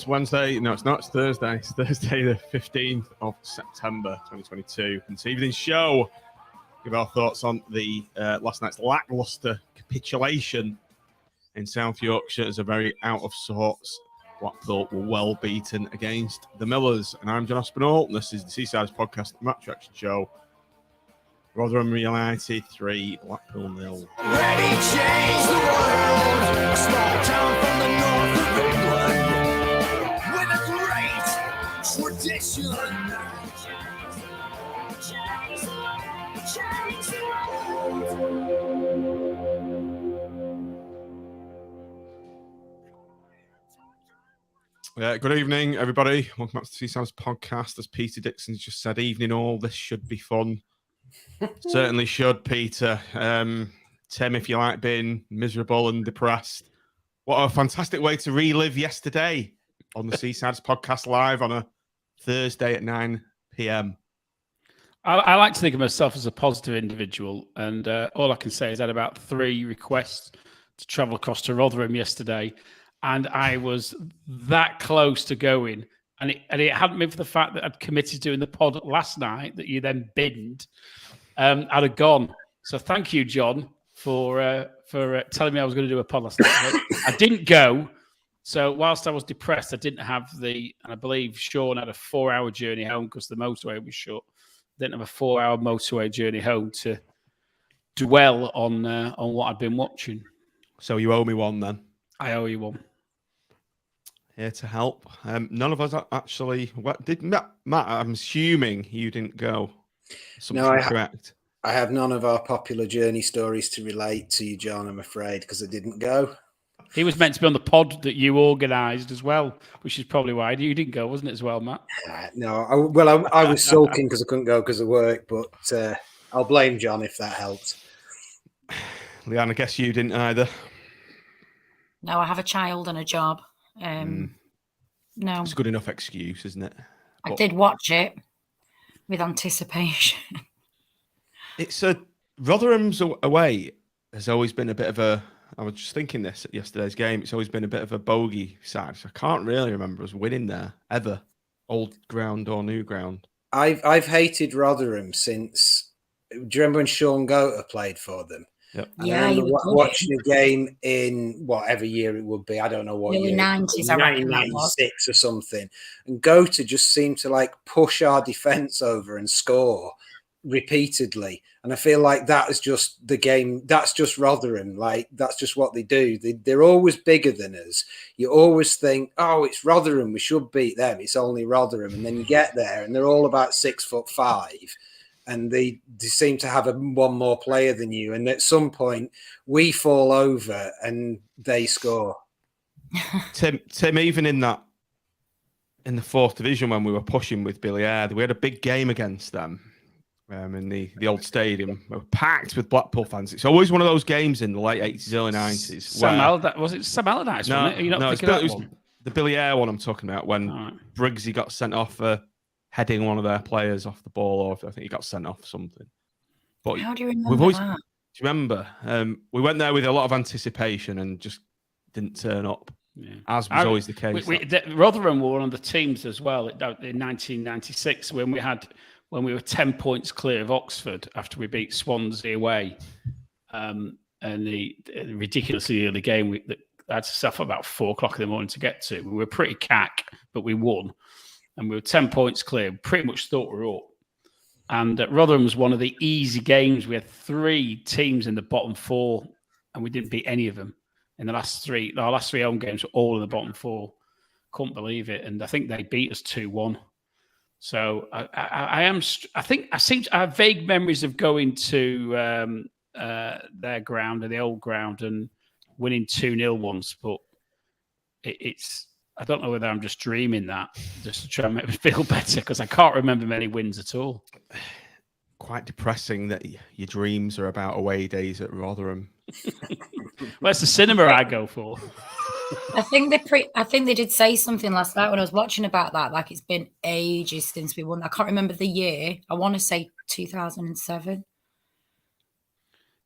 It's Wednesday. No, it's not. It's Thursday. It's Thursday, the 15th of September, 2022. And this evening's show, give our thoughts on the last night's lacklustre capitulation in South Yorkshire as a very out of sorts Blackpool were well beaten against the Millers. And I'm John Aspinall, and this is the Seasiders Podcast match reaction show. Rotherham United 3, Blackpool 0. Ready change the world, a small town from the north of England, with a great tradition. Good evening, everybody. Welcome back to the Seasiders Podcast. As Peter Dixon's just said, evening all. This should be fun. Certainly should, Peter. Tim, if you like being miserable and depressed, what a fantastic way to relive yesterday on the Seasiders Podcast live on a Thursday at 9 p.m. I like to think of myself as a positive individual, and all I can say is I had about 3 requests to travel across to Rotherham yesterday, and I was that close to going. And it hadn't been for the fact that I'd committed to doing the pod last night that you then binned, I'd have gone. So thank you, John, for telling me I was going to do a pod last night. I didn't go. So whilst I was depressed, I didn't have and I believe Sean had a 4-hour journey home because the motorway was shut. Didn't have a 4-hour motorway journey home to dwell on what I'd been watching. So you owe me one then. I owe you one. Here to help. None of us actually. What did Matt? I'm assuming you didn't go. Correct. I have none of our popular journey stories to relate to you, John. I'm afraid because I didn't go. He was meant to be on the pod that you organised as well, which is probably why you didn't go, wasn't it, as well, Matt? No. I was sulking because I couldn't go because of work, but I'll blame John if that helps. Leanne, I guess you didn't either. No, I have a child and a job. No, it's a good enough excuse, isn't it? I did watch it with anticipation. It's Rotherham's away has always been a bit of a. I was just thinking this at yesterday's game. It's always been a bit of a bogey side. So I can't really remember us winning there ever, old ground or new ground. I've hated Rotherham since. Do you remember when Sean Goater played for them? Yep. Yeah, I remember watching a game in whatever year it would be. I don't know what year. 90s, 1996 or something. And Goater just seemed to push our defence over and score repeatedly. And I feel like that is just the game. That's just Rotherham. That's just what they do. They're always bigger than us. You always think, oh, it's Rotherham. We should beat them. It's only Rotherham. And then you get there and they're all about 6'5". And they seem to have one more player than you. And at some point, we fall over and they score. Tim, even in the 4th division when we were pushing with Billy Ayr, we had a big game against them in the old stadium. We were packed with Blackpool fans. It's always one of those games in the late 80s, early 90s. Was it Sam Allardyce? No, wasn't it? Are you not thinking it that was one? The Billy Ayr one I'm talking about when Briggsy got sent off for heading one of their players off the ball, or I think he got sent off for something. But how do you remember that? Do you remember? We went there with a lot of anticipation and just didn't turn up, as was always the case. Rotherham were one of the teams as well in 1996 when we were 10 points clear of Oxford after we beat Swansea away, and the ridiculously early game that I had to suffer about 4:00 in the morning to get to. We were pretty cack, but we won. And we were 10 points clear. Pretty much thought we were up. And Rotherham was one of the easy games. We had 3 teams in the bottom 4, and we didn't beat any of them in the last 3. Our last 3 home games were all in the bottom 4. Couldn't believe it. And I think they beat us 2-1. So I seem to have vague memories of going to their ground, the old ground, and winning 2-0 once. But it's. I don't know whether I'm just dreaming that, just to try and make me feel better, because I can't remember many wins at all. Quite depressing that your dreams are about away days at Rotherham. Well, it's the cinema I go for. I think they did say something last night when I was watching about that. Like, it's been ages since we won. I can't remember the year. I want to say 2007.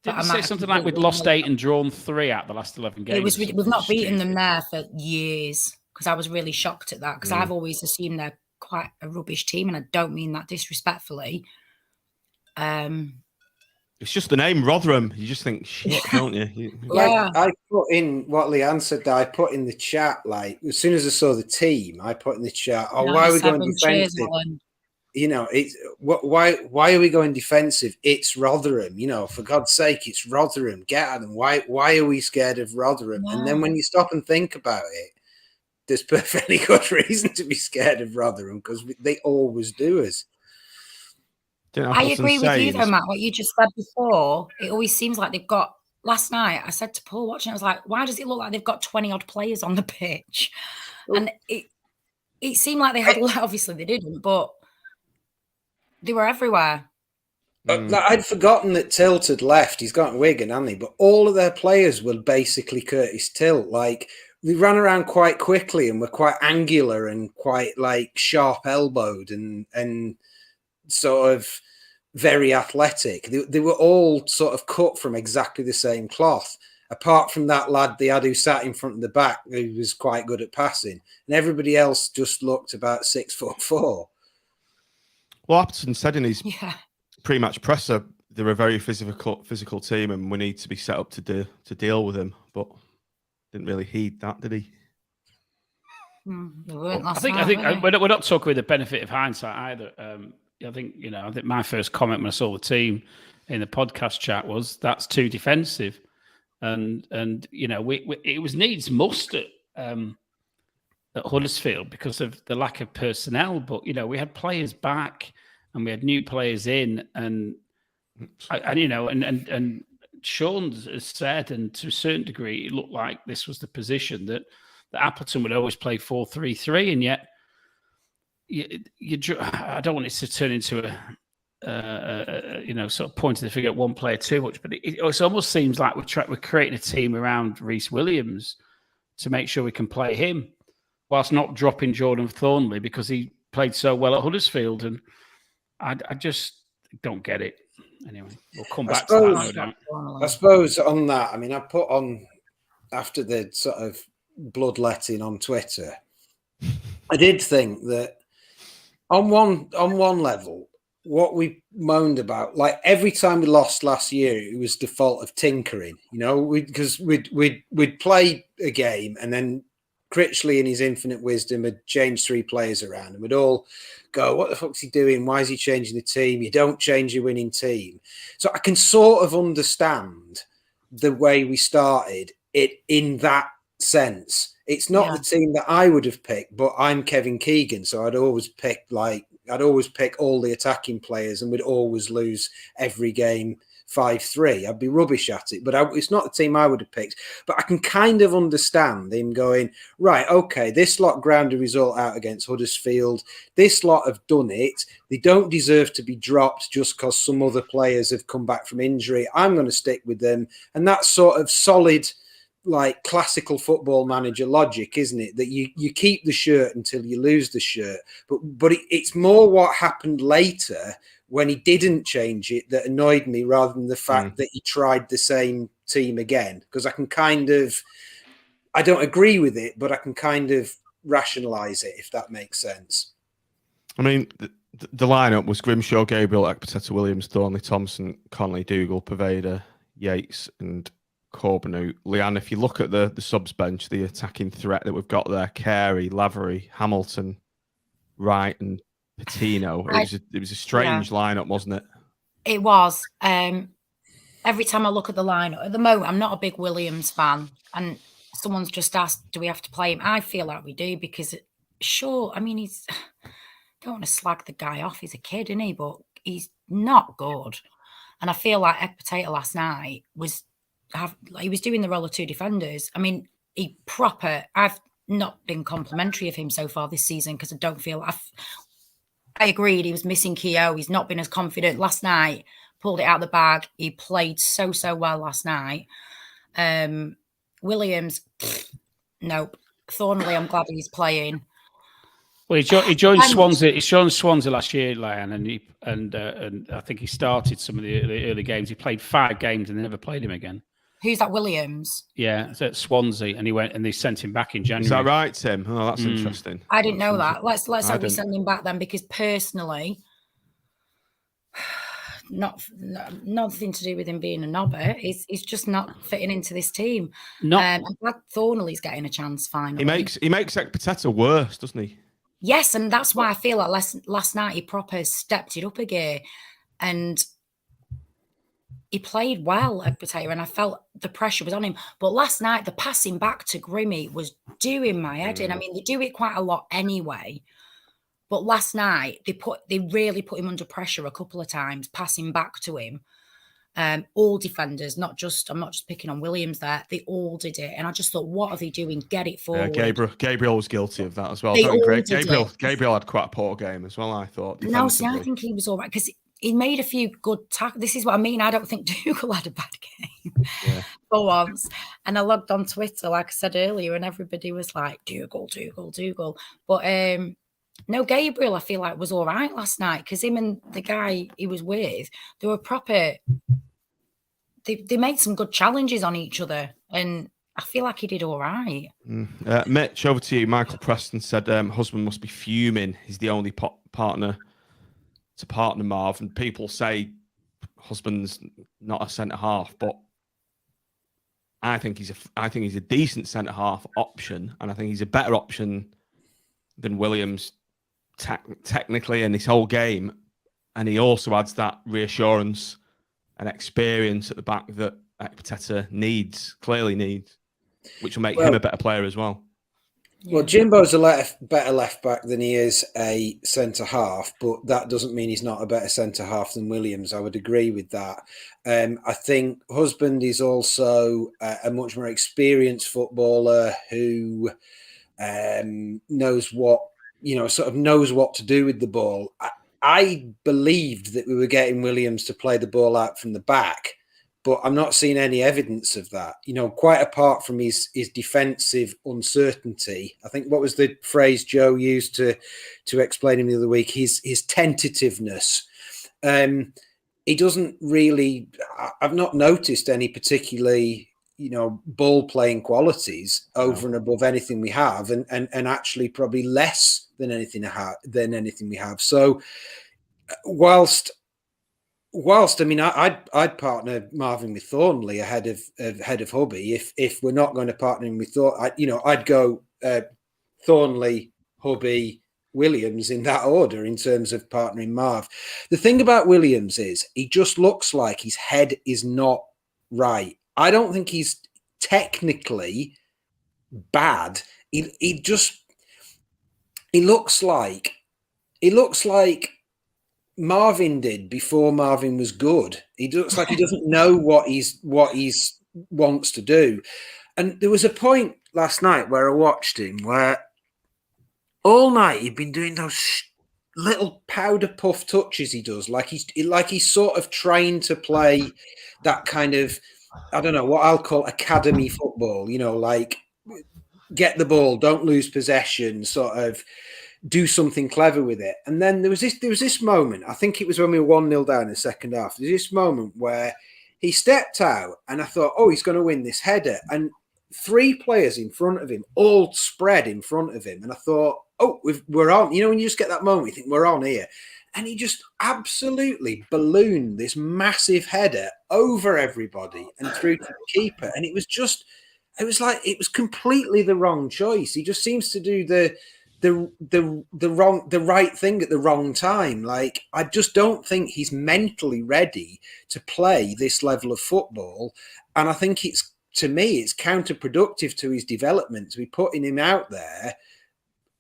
Did they say something like we'd lost 8 and drawn 3 out the last 11 games? We've not beaten them there for years. because I was really shocked at that, because I've always assumed they're quite a rubbish team, and I don't mean that disrespectfully. It's just the name Rotherham. You just think shit, don't you? Yeah. I put in what Leanne said. I put in the chat, like, as soon as I saw the team, I put in the chat, why are we going defensive? You know, it's why are we going defensive? It's Rotherham, you know, for God's sake, it's Rotherham. Get at them. Why are we scared of Rotherham? No. And then when you stop and think about it, there's perfectly good reason to be scared of Rotherham, because they always do us. I agree with you though, Matt, what you just said before. It always seems like they've got, last night I said to Paul watching, I was like, why does it look like they've got 20 odd players on the pitch? And it seemed like they had, obviously they didn't, but they were everywhere. I'd forgotten that Tilt had left. He's got Wigan, hasn't he? But all of their players were basically Curtis Tilt. Like, they ran around quite quickly and were quite angular and quite like sharp elbowed and sort of very athletic. They were all sort of cut from exactly the same cloth, apart from that lad they had who sat in front of the back, who was quite good at passing, and everybody else just looked about 6'4". Well, Appleton said in his pre-match presser, they're a very physical team, and we need to be set up to deal with him. But didn't really heed that, did he? I think we're not talking with the benefit of hindsight either. I think my first comment when I saw the team in the podcast chat was that's too defensive, and it was needs must at Huddersfield because of the lack of personnel. But we had players back and we had new players in, and Sean has said, and to a certain degree, it looked like this was the position that Appleton would always play 4-3-3, and yet. I don't want it to turn into a sort of pointing the finger at one player too much, but it almost seems like we're creating a team around Reece Williams to make sure we can play him, whilst not dropping Jordan Thornley because he played so well at Huddersfield, and I just don't get it. Anyway, we'll come back to that. No doubt. I suppose on that, I mean, I put on after the sort of bloodletting on Twitter, I did think that. On one level, what we moaned about, like every time we lost last year, it was the fault of tinkering, because we'd play a game and then Critchley in his infinite wisdom had changed 3 players around, and we'd all go, what the fuck's he doing? Why is he changing the team? You don't change your winning team. So I can sort of understand the way we started it in that sense. It's not the team that I would have picked, but I'm Kevin Keegan, so I'd always pick all the attacking players, and we'd always lose every game 5-3. I'd be rubbish at it, but it's not the team I would have picked. But I can kind of understand him going, right, okay, this lot ground a result out against Huddersfield. This lot have done it. They don't deserve to be dropped just because some other players have come back from injury. I'm going to stick with them, and that's sort of solid. Like classical football manager logic, isn't it? That you keep the shirt until you lose the shirt. But it's more what happened later when he didn't change it that annoyed me, rather than the fact that he tried the same team again. Because I don't agree with it, but I can kind of rationalise it, if that makes sense. I mean, the lineup was Grimshaw, Gabriel, Ekpiteta, Williams, Thornley, Thompson, Connolly, Dougal, Pervader, Yates, and Corbin. Leanne, if you look at the subs bench, the attacking threat that we've got there, Carey, Lavery, Hamilton, Wright, and Patino. It was a strange lineup, wasn't it? It was. Every time I look at the lineup, at the moment, I'm not a big Williams fan, and someone's just asked, do we have to play him? I feel like we do, because he's don't want to slag the guy off. He's a kid, isn't he? But he's not good. And I feel like Ekpiteta last night he was doing the role of 2 defenders. I mean, I've not been complimentary of him so far this season, because I don't feel I agreed he was missing Keogh. He's not been as confident. Last night, pulled it out of the bag. He played so well last night. Williams, nope. Thornley, I'm glad he's playing. Well, he joined Swansea. He joined Swansea last year, Lion, and I think he started some of the early games. He played 5 games and they never played him again. Who's that, Williams? Yeah, it's at Swansea, and he went and they sent him back in January. Is that right, Tim? Oh, that's interesting. I didn't know that. Let's hope we send him back then, because personally, nothing to do with him being a knobber. He's just not fitting into this team. I'm glad Thornley's getting a chance finally. He makes Ekpiteta worse, doesn't he? Yes, and that's why I feel like last night he proper stepped it up a gear, and he played well at Potato, and I felt the pressure was on him. But last night, the passing back to Grimmy was doing my head in. I mean, they do it quite a lot anyway. But last night, they really put him under pressure a couple of times, passing back to him. All defenders, I'm not just picking on Williams there. They all did it. And I just thought, what are they doing? Get it forward. Yeah, Gabriel was guilty of that as well. Gabriel had quite a poor game as well, I thought. No, see, I think he was all right, because he made a few good tackles. This is what I mean. I don't think Dougal had a bad game for once. And I logged on Twitter, like I said earlier, and everybody was like, Dougal. But no, Gabriel, I feel like, was all right last night, because him and the guy he was with, they were proper. They made some good challenges on each other, and I feel like he did all right. Mitch, over to you. Michael Preston said, husband must be fuming. He's the only partner to partner Marv, and people say husband's not a centre half, but I think he's a decent centre half option, and I think he's a better option than Williams technically in this whole game, and he also adds that reassurance and experience at the back that Ekpiteta clearly needs, which will make him a better player as well. Well, Jimbo's a better left back than he is a centre half, but that doesn't mean he's not a better centre half than Williams. I would agree with that. I think Husband is also a much more experienced footballer who knows what to do with the ball. I believed that we were getting Williams to play the ball out from the back, but I'm not seeing any evidence of that. Quite apart from his defensive uncertainty. I think what was the phrase Joe used to explain him the other week? His tentativeness. He doesn't really. I've not noticed any particularly ball playing qualities over and above anything we have, and actually probably less than anything we have. So whilst I mean, I'd partner Marvin with Thornley ahead of Hubby. If we're not going to partner him with I'd go Thornley, Hubby, Williams in that order in terms of partnering Marv. The thing about Williams is he just looks like his head is not right. I don't think he's technically bad. He looks like Marvin did before Marvin was good. He looks like he doesn't know what he's wants to do. And there was a point last night where I watched him where all night he'd been doing those little powder puff touches he does, like he's sort of trained to play that kind of, I don't know, what I'll call academy football, like get the ball, don't lose possession, sort of do something clever with it. And then there was this moment, I think it was when we were 1-0 down in the second half, there's this moment where he stepped out and I thought, oh, he's going to win this header. And 3 players in front of him, all spread in front of him. And I thought, oh, we're on. When you just get that moment, you think we're on here. And he just absolutely ballooned this massive header over everybody and through to the keeper. And it was completely the wrong choice. He just seems to do the right thing at the wrong time. Like, I just don't think he's mentally ready to play this level of football. And I think it's counterproductive to his development to be putting him out there.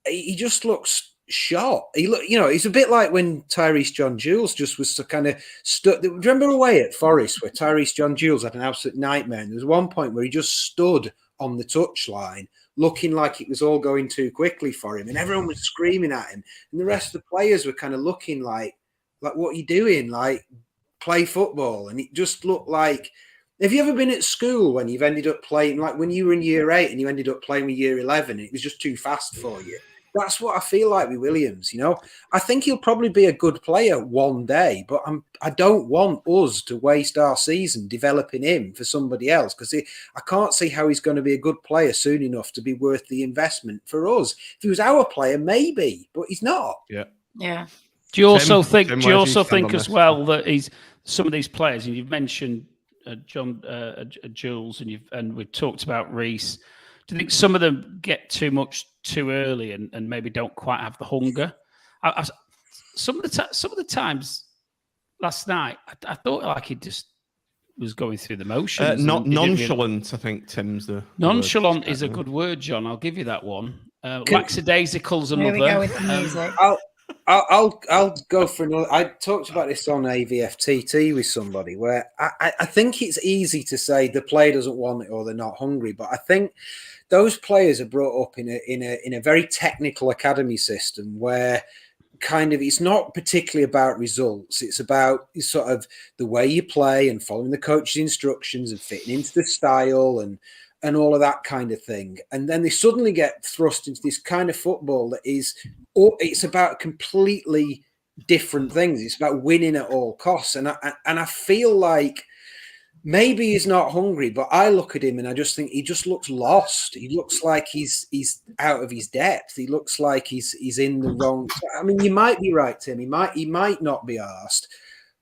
He just looks shot. He's a bit like when Tyrese John-Jules just was kind of stuck. Remember away at Forest where Tyrese John-Jules had an absolute nightmare, and there was one point where he just stood on the touchline looking like it was all going too quickly for him, and everyone was screaming at him, and the rest of the players were kind of looking like what are you doing? Like, play football. And it just looked like, have you ever been at school when you've ended up playing, like when you were in year 8 and you ended up playing with year 11 and it was just too fast for you? That's what I feel like with Williams. I think he'll probably be a good player one day, but I don't want us to waste our season developing him for somebody else, because I can't see how he's going to be a good player soon enough to be worth the investment for us. If he was our player, maybe, but he's not. Yeah. Do you also think? Tim, Do you where also you stand think on as this? well that he's some of these players, and you've mentioned John Jules, and we've talked about Reece. Do you think some of them get too much too early and maybe don't quite have the hunger? Some of the times last night, I thought like he just was going through the motions. Not nonchalant, I think Tim's the nonchalant word. is a good word, John. I'll give you that one. Lackadaisical's Here we go another. with the music. I'll go for another. I talked about this on AVFTT with somebody where I think it's easy to say the player doesn't want it or they're not hungry, but I think those players are brought up in a very technical academy system where kind of it's not particularly about results. It's about sort of the way you play and following the coach's instructions and fitting into the style and all of that kind of thing. And then they suddenly get thrust into this kind of football that it's about completely different things. It's about winning at all costs. And I feel like maybe he's not hungry, but I look at him and I just think he just looks lost. He looks like he's out of his depth. He looks like he's in the wrong. I mean, you might be right, Tim. He might not be arsed,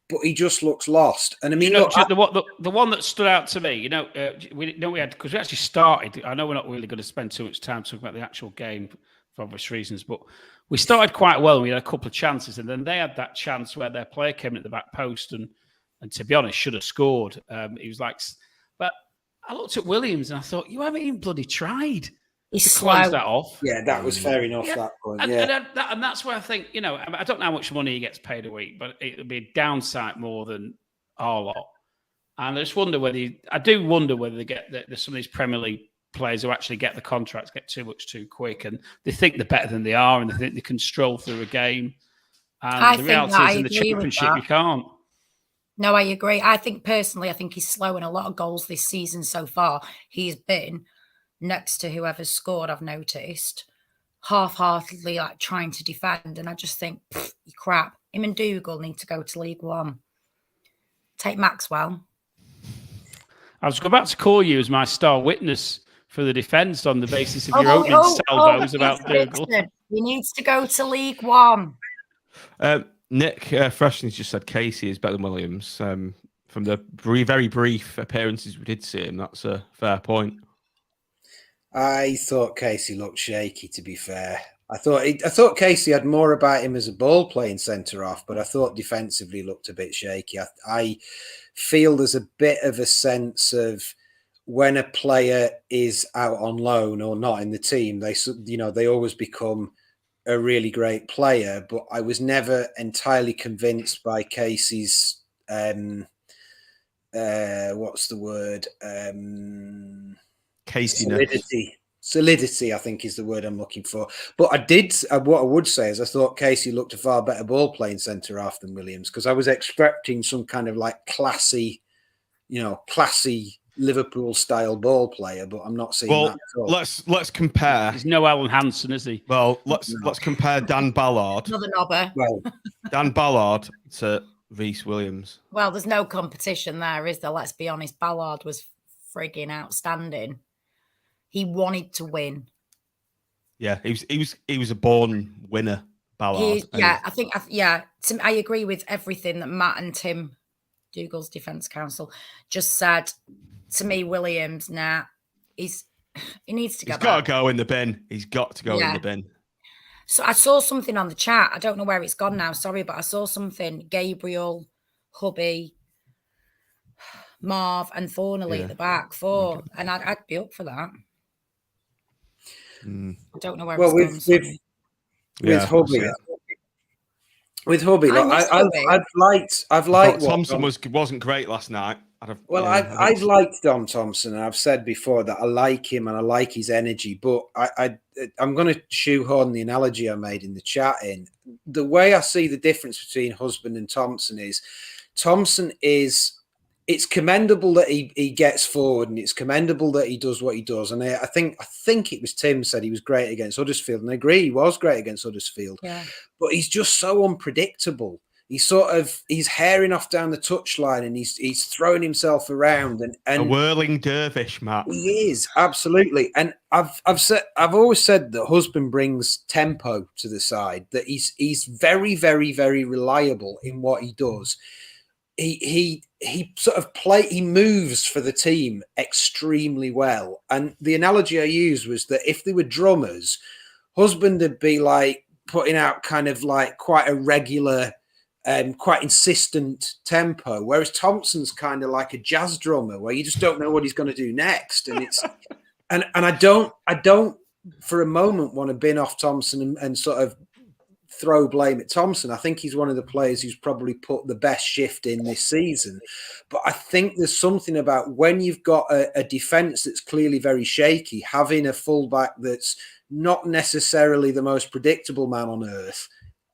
but he just looks lost. And I mean, look, the one that stood out to me, we had, because we actually started. I know we're not really going to spend too much time talking about the actual game for obvious reasons, but we started quite well. And we had a couple of chances, and then they had that chance where their player came in at the back post and to be honest, should have scored. He was like, but I looked at Williams and I thought, you haven't even bloody tried to close that off. Yeah, that was fair enough. That point, and that's where I think, I don't know how much money he gets paid a week, but it'll be a downside more than our lot. And I wonder whether they get some of these Premier League players who actually get the contracts get too much too quick, and they think they're better than they are, and they think they can stroll through a game. And the reality is, in the Championship, you can't. No, I agree. I think he's slowing a lot of goals this season so far. He's been next to whoever's scored, I've noticed, half-heartedly like trying to defend. And I just think, crap. Him and Dougal need to go to League One. Take Maxwell. I was about to call you as my star witness for the defence on the basis of your opening salvos about Dougal. He needs to go to League One. Nick Freshney's just said Casey is better than Williams. From the very brief appearances we did see him, that's a fair point. I thought Casey looked shaky, to be fair. I thought Casey had more about him as a ball playing centre half, but I thought defensively looked a bit shaky. I feel there's a bit of a sense of when a player is out on loan or not in the team, they always become a really great player, but I was never entirely convinced by Casey's what's the word? Solidity, I think is the word I'm looking for. But what I would say is I thought Casey looked a far better ball playing centre half than Williams, because I was expecting some kind of like classy Liverpool style ball player, but I'm not seeing that at all. Let's compare. There's no Alan Hansen, is he? Well, let's compare Dan Ballard. Another knobber. Well, Dan Ballard to Reece Williams. Well, there's no competition there, is there? Let's be honest. Ballard was frigging outstanding. He wanted to win. Yeah, he was a born winner, Ballard. I agree with everything that Matt and Tim, Dougal's defence counsel, just said. To me, Williams, he needs to go. He's got to go in the bin. He's got to go in the bin. So I saw something on the chat. I don't know where it's gone now. Sorry, but I saw something. Gabriel, Hubby, Marv, and Thornley at the back four, and I'd be up for that. I don't know where it's gone. With Hubby. With Hubby, I've liked. Thompson wasn't great last night. I've liked Dom Thompson, and I've said before that I like him and I like his energy. But I'm going to shoehorn the analogy I made in the chat in. The way I see the difference between Husband and Thompson is it's commendable that he gets forward, and it's commendable that he does what he does. And I think it was Tim said he was great against Huddersfield, and I agree, he was great against Huddersfield. Yeah. But he's just so unpredictable. He's herring off down the touchline, and he's throwing himself around, and a whirling dervish, Matt. He is, absolutely. And I've always said that Husband brings tempo to the side, that he's very, very, very reliable in what he does. He moves for the team extremely well. And the analogy I used was that if they were drummers, Husband would be like putting out kind of like quite a regular, quite insistent tempo, whereas Thompson's kind of like a jazz drummer where you just don't know what he's going to do next. And it's and I don't for a moment want to bin off Thompson and sort of throw blame at Thompson. I think he's one of the players who's probably put the best shift in this season. But I think there's something about when you've got a defence that's clearly very shaky, having a fullback that's not necessarily the most predictable man on earth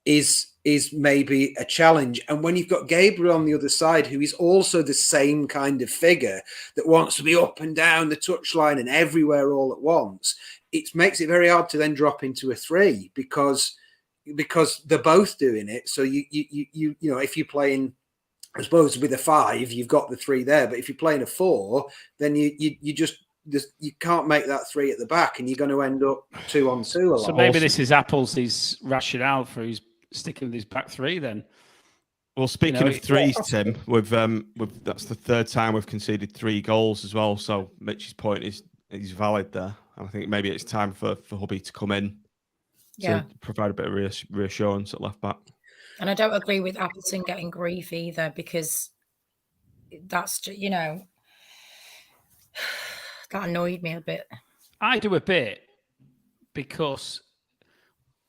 is maybe a challenge. And when you've got Gabriel on the other side, who is also the same kind of figure that wants to be up and down the touchline and everywhere all at once, it makes it very hard to then drop into a 3 because they're both doing it. So you know, if you're playing, I suppose, with a 5, you've got the 3 there. But if you're playing a 4, then you can't make that 3 at the back, and you're going to end up 2 on 2 a lot. So maybe this is Apple's rationale for his sticking with his back 3 then. Well, speaking of threes, Tim, we've that's the 3rd time we've conceded 3 goals as well. So Mitch's point is valid there. And I think maybe it's time for Hubby to come in to provide a bit of reassurance at left back. And I don't agree with Appleton getting grief either, because that's, you know, that annoyed me a bit. I do a bit, because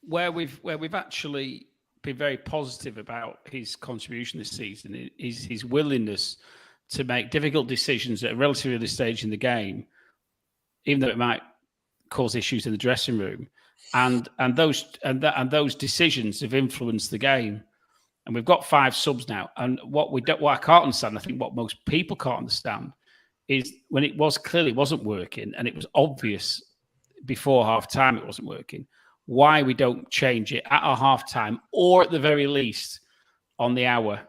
where we've actually been very positive about his contribution this season is his willingness to make difficult decisions at a relatively early stage in the game, even though it might cause issues in the dressing room. And those decisions have influenced the game. And we've got 5 subs now. And what I can't understand, I think what most people can't understand, is when it wasn't working, and it was obvious before half time it wasn't working, why we don't change it at our half time, or at the very least on the hour.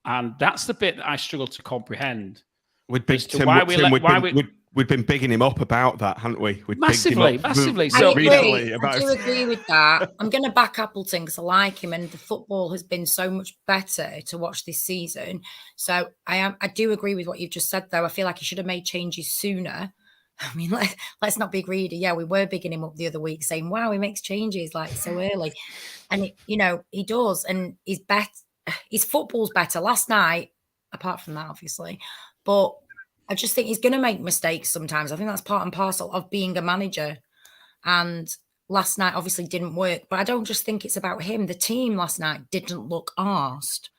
And that's the bit that I struggle to comprehend. We've been bigging him up about that, haven't we? Massively. So I do agree with that. I'm going to back Appleton because I like him, and the football has been so much better to watch this season. So I do agree with what you've just said, though. I feel like he should have made changes sooner. I mean, let's not be greedy. Yeah, we were bigging him up the other week, saying, "Wow, he makes changes like so early," and he does, and he's better. His football's better last night, apart from that, obviously, but I just think he's going to make mistakes sometimes. I think that's part and parcel of being a manager. And last night obviously didn't work, but I don't just think it's about him. The team last night didn't look arsed.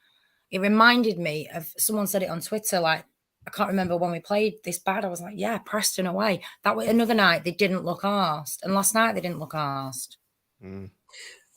It reminded me of, someone said it on Twitter, like, I can't remember when we played this bad. I was like, yeah, Preston away. That was another night they didn't look arsed. And last night they didn't look arsed. Mm.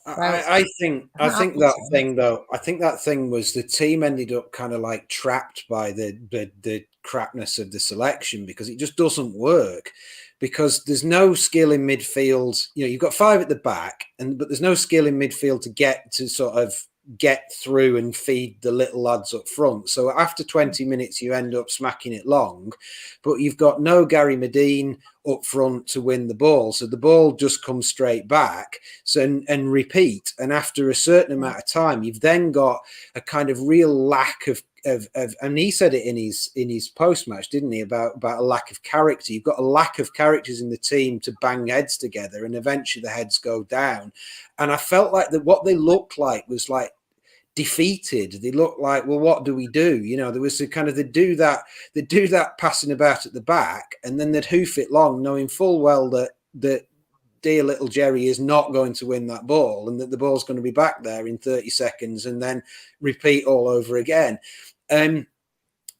I think that thing was the team ended up kind of like trapped by the crapness of the selection, because it just doesn't work, because there's no skill in midfield. You know, you've got 5 at the back, but there's no skill in midfield to get to sort of get through and feed the little lads up front. So after 20 minutes, you end up smacking it long, but you've got no Gary Medine up front to win the ball. So the ball just comes straight back and repeat. And after a certain amount of time, you've then got a kind of real lack of and he said it in his post-match, didn't he, about a lack of character. You've got a lack of characters in the team to bang heads together, and eventually the heads go down. And I felt like that what they looked like was like defeated. They looked like, well, what do we do? You know, there was a kind of, they do that passing about at the back, and then they'd hoof it long, knowing full well that dear little Jerry is not going to win that ball, and that the ball's going to be back there in 30 seconds, and then repeat all over again. And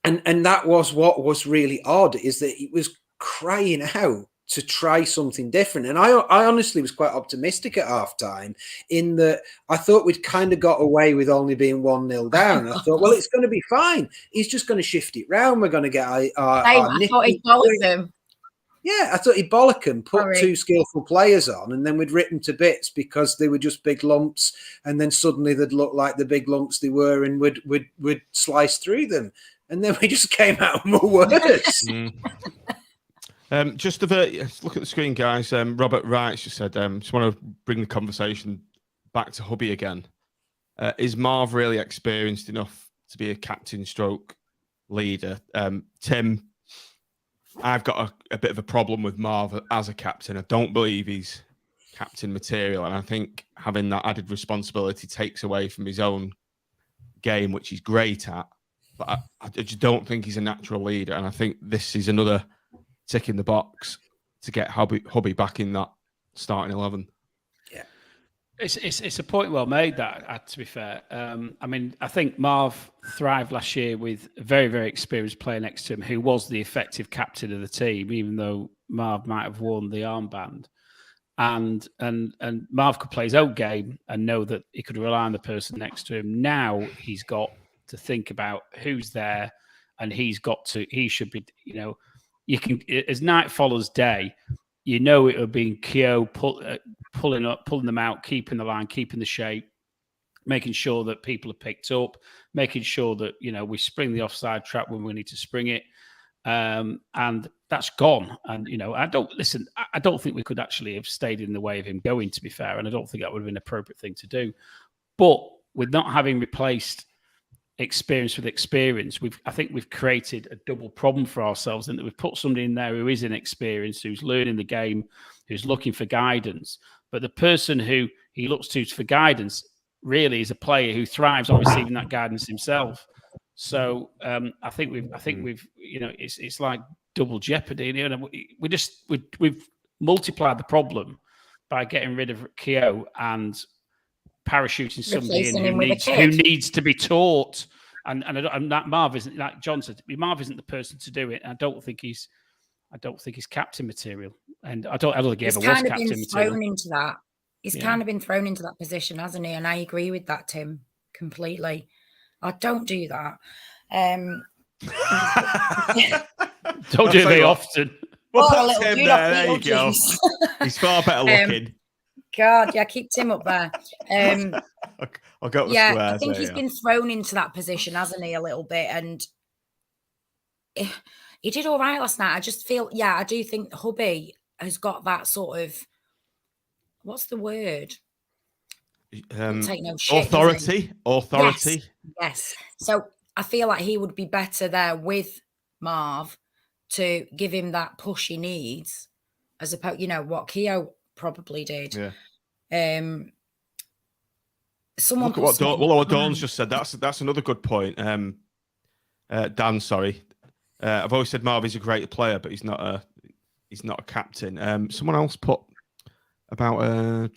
that was what was really odd, is that it was crying out to try something different. And I honestly was quite optimistic at halftime in that I thought we'd kind of got away with only being 1-0 down. I thought, well, it's going to be fine. He's just going to shift it round. We're going to get our I thought he'd bollock them. Yeah, I thought he'd bollock them, put Sorry. 2 skillful players on, and then we'd rip them to bits because they were just big lumps, and then suddenly they'd look like the big lumps they were, and we'd slice through them. And then we just came out more worse. Just look at the screen, guys. Robert Wright just said, just want to bring the conversation back to Hubby again. Is Marv really experienced enough to be a captain stroke leader? Tim, I've got a bit of a problem with Marv as a captain. I don't believe he's captain material. And I think having that added responsibility takes away from his own game, which he's great at. But I just don't think he's a natural leader. And I think this is another tick in the box to get Hubby back in that starting 11. Yeah. It's a point well made, that, to be fair. I mean, I think Marv thrived last year with a very, very experienced player next to him who was the effective captain of the team, even though Marv might have worn the armband. And Marv could play his own game and know that he could rely on the person next to him. Now he's got to think about who's there, and he should be, you can, as night follows day, it would be Keogh pulling them out, keeping the line, keeping the shape, making sure that people are picked up, making sure that, we spring the offside trap when we need to spring it. And that's gone. And, I don't think we could actually have stayed in the way of him going, to be fair. And I don't think that would have been an appropriate thing to do. But with not having replaced experience with experience, I think we've created a double problem for ourselves, in that we've put somebody in there who is inexperienced, who's learning the game, who's looking for guidance. But the person who he looks to for guidance really is a player who thrives on receiving that guidance himself. So I think we've it's like double jeopardy. We've multiplied the problem by getting rid of Keogh and parachuting somebody in who needs to be taught, and that Marv isn't, like John said, Marv isn't the person to do it. I don't think he's captain material, and I don't think he ever was captain material. He's kind of been thrown into that position, hasn't he? And I agree with that, Tim, completely. I don't do that. Don't do it very often. Well, Tim there you go. He's far better looking. God, yeah, keep Tim up there. I'll go. Yeah, I think he's been thrown into that position, hasn't he, a little bit? And he did all right last night. I just feel, I do think Hubby has got that sort of, what's the word? Take no shit, authority. Yes. So I feel like he would be better there with Marv to give him that push he needs, as opposed, what Keogh probably did. Yeah. Someone look at what Dawn's just said. That's another good point. Dan, sorry. I've always said Marv is a great player, but he's not a captain. Someone else put about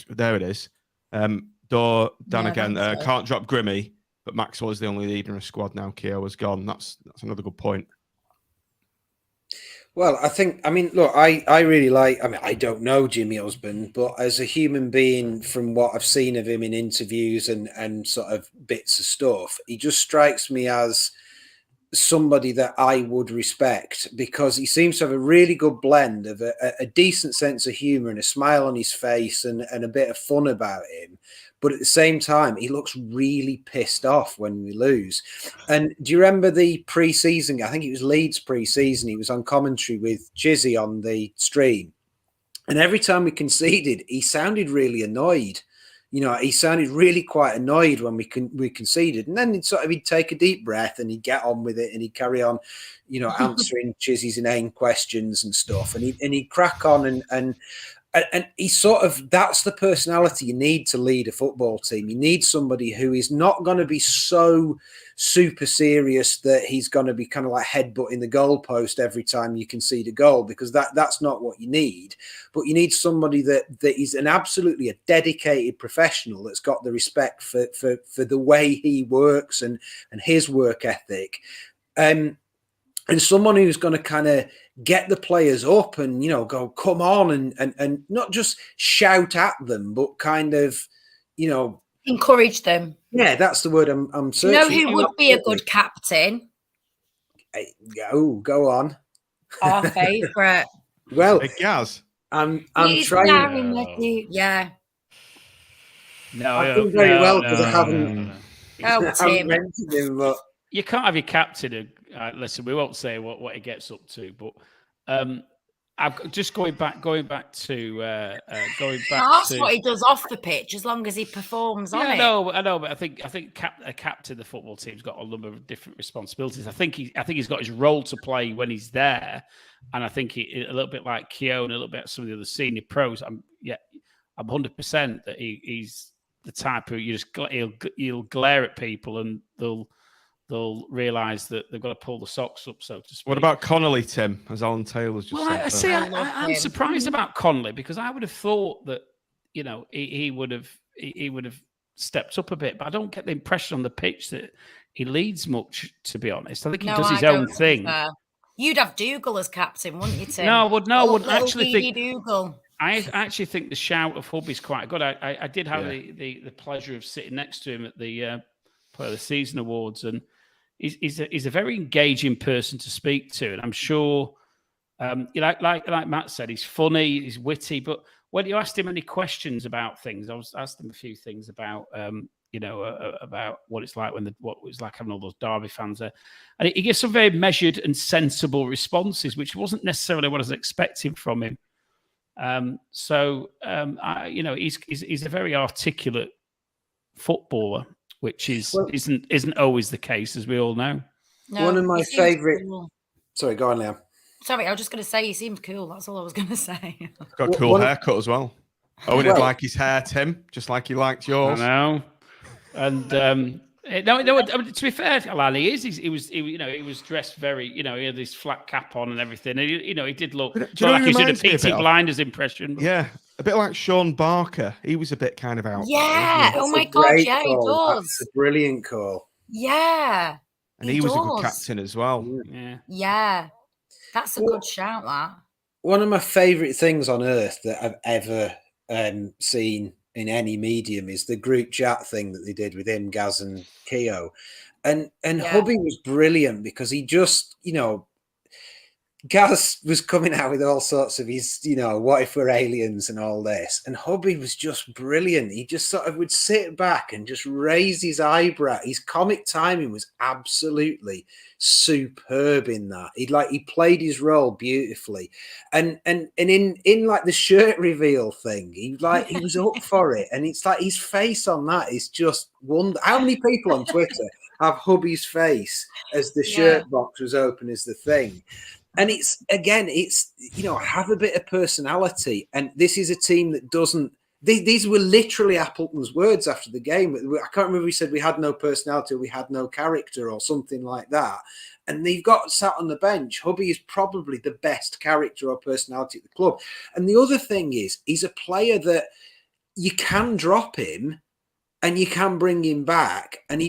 there it is. Dan again. Can't drop Grimmy, but Maxwell is the only leader in a squad now. Keogh has gone. That's another good point. Well, look, I really like, I don't know Jimmy Osborne, but as a human being, from what I've seen of him in interviews and sort of bits of stuff, he just strikes me as somebody that I would respect, because he seems to have a really good blend of a decent sense of humour and a smile on his face and a bit of fun about him. But at the same time, he looks really pissed off when we lose. And do you remember the pre-season? I think it was Leeds pre-season. He was on commentary with Chizzy on the stream. And every time we conceded, he sounded really annoyed. He sounded really quite annoyed when we conceded. And then he'd take a deep breath and he'd get on with it and he'd carry on, answering Chizzy's inane questions and stuff. And he'd crack on and he's sort of, that's the personality you need to lead a football team. You need somebody who is not going to be so super serious that he's going to be kind of like headbutting the goalpost every time you concede a goal, because that's not what you need. But you need somebody that is an absolutely a dedicated professional that's got the respect for the way he works and his work ethic. and someone who's going to kind of get the players up and, go, come on, and not just shout at them, but kind of, encourage them. Yeah, that's the word I'm searching. You know who would be a good captain? Go on. Our favourite. Well, Gaz. I'm trying. Yeah. No, I've done very well because I haven't. Oh, Tim. Mentioned him, but you can't have your captain. Listen, we won't say what he gets up to, but I've just going back to. That's what he does off the pitch, as long as he performs on it. I know, but I think a captain of the football team's got a number of different responsibilities. I think he's got his role to play when he's there, and I think a little bit like Keown, a little bit like some of the other senior pros. I'm 100% that he's the type who he'll glare at people and they'll realise that they've got to pull the socks up, so to speak. What about Connolly, Tim, as Alan Taylor's just said? I'm surprised about Connolly, because I would have thought that, he would have stepped up a bit, but I don't get the impression on the pitch that he leads much, to be honest. I think he does his own thing. You'd have Dougal as captain, wouldn't you, Tim? No, I wouldn't actually think Dougal. I actually think the shout of Hubby's quite good. I did have the pleasure of sitting next to him at the Player of the Season Awards, and he's a very engaging person to speak to, and I'm sure, like Matt said, he's funny, he's witty. But when you asked him any questions about things, I asked him a few things about about what it's like what it was like having all those Derby fans there, and he gives some very measured and sensible responses, which wasn't necessarily what I was expecting from him. He's a very articulate footballer, which isn't always the case, as we all know. No, one of my favourite. Cool. Sorry, go on, Liam. Sorry, I was just going to say he seems cool. That's all I was going to say. Got a cool haircut as well. Owen did like his hair, Tim, just like he liked yours. I know. And to be fair, Alan, he was dressed very, he had this flat cap on and everything. And, he did look like he did a Peaky Blinders impression. Yeah, a bit like Sean Barker. He was a bit kind of out. Yeah. Oh my God. Yeah, he does. That's a brilliant call. Yeah. And he was a good captain as well. Yeah. Yeah. That's a good shout, that. One of my favourite things on earth that I've ever seen in any medium is the group chat thing that they did with him, Gaz and Keogh. And Hubby was brilliant because he just, Gaz was coming out with all sorts of his, what if we're aliens and all this. And Hubby was just brilliant. He just sort of would sit back and just raise his eyebrow. His comic timing was absolutely superb in that. He played his role beautifully. And in like the shirt reveal thing, he was up for it. And it's like his face on that is just wonderful. How many people on Twitter have Hubby's face as the shirt box was open as the thing? And it's have a bit of personality. And this is a team that doesn't. These were literally Appleton's words after the game. I can't remember if he said we had no personality, or we had no character, or something like that. And they've got sat on the bench. Hubby is probably the best character or personality at the club. And the other thing is, he's a player that you can drop him and you can bring him back, and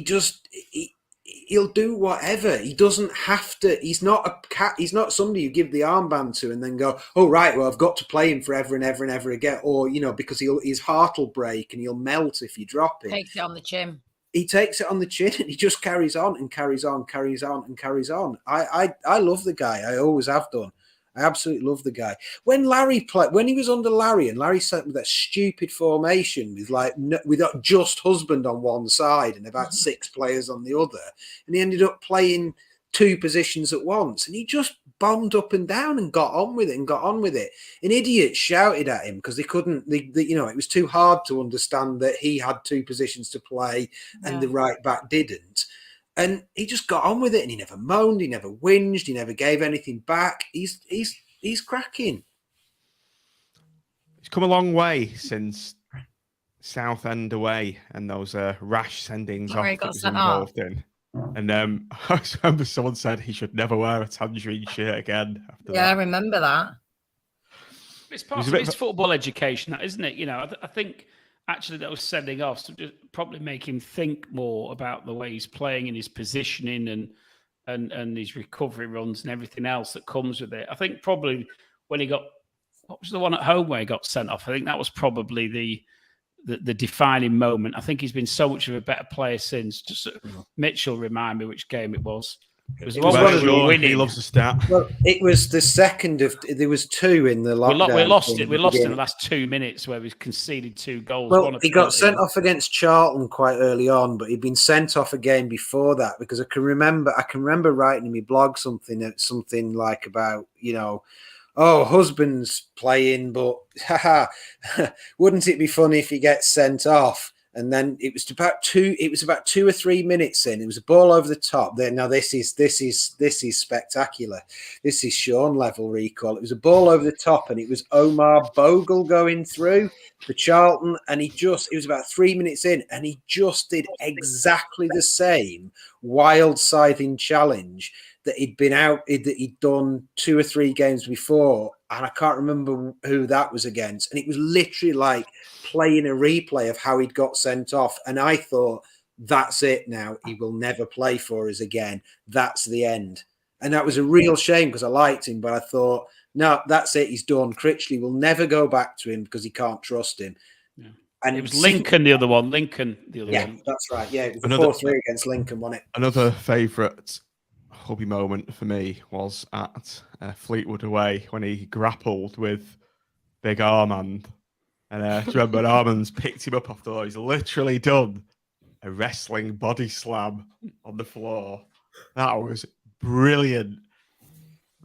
he'll do whatever. He doesn't have to. He's not a cat. He's not somebody you give the armband to and then go, oh, right, well, I've got to play him forever and ever and ever again. Or, because his heart will break and he'll melt if you drop him. Takes it on the chin. He takes it on the chin and he just carries on and carries on, carries on and carries on. I love the guy. I always have done. I absolutely love the guy. When he was under Larry, and Larry sat with that stupid formation with just husband on one side and about 6 players on the other, and he ended up playing 2 positions at once, and he just bombed up and down and got on with it. An idiot shouted at him because they couldn't. It was too hard to understand that he had 2 positions to play and the right back didn't. And he just got on with it, and he never moaned, he never whinged, he never gave anything back. He's cracking. He's come a long way since Southend away and those rash sendings off that was involved in. And I remember someone said he should never wear a Tangerine shirt again. After that. I remember that. It's part of his football education, that, isn't it? I think actually that was sending off, so just probably make him think more about the way he's playing and his positioning, and and his recovery runs and everything else that comes with it. I think probably when he got, what was the one at home where he got sent off? I think that was probably the defining moment. I think he's been so much of a better player since. Just Mitchell, remind me which game it was. It was the one where we were winning. He loves the stat. Well, it was the second of. There was two in the lockdown. We lost it. We lost in the last 2 minutes where we conceded 2 goals. Well, he got sent off against Charlton quite early on, but he'd been sent off again before that because I can remember writing in my blog something like about, oh, husband's playing, but wouldn't it be funny if he gets sent off? And then it was about 2 or 3 minutes in. It was a ball over the top. Now this is spectacular. This is Sean level recall. It was a ball over the top, and it was Omar Bogle going through for Charlton, and it was about 3 minutes in, and he just did exactly the same wild scything challenge that he'd done 2 or 3 games before, and I can't remember who that was against. And it was literally like playing a replay of how he'd got sent off. And I thought, that's it now. He will never play for us again. That's the end. And that was a real shame because I liked him, but I thought, no, that's it. He's done. Critchley will never go back to him because he can't trust him. Yeah. And it was Lincoln, the other one. Yeah, that's right. Yeah, it was 4-3 against Lincoln, wasn't it? Another favourite hubby moment for me was at Fleetwood away when he grappled with Big Armand. And do you remember Armand's picked him up after he's literally done a wrestling body slam on the floor. That was brilliant.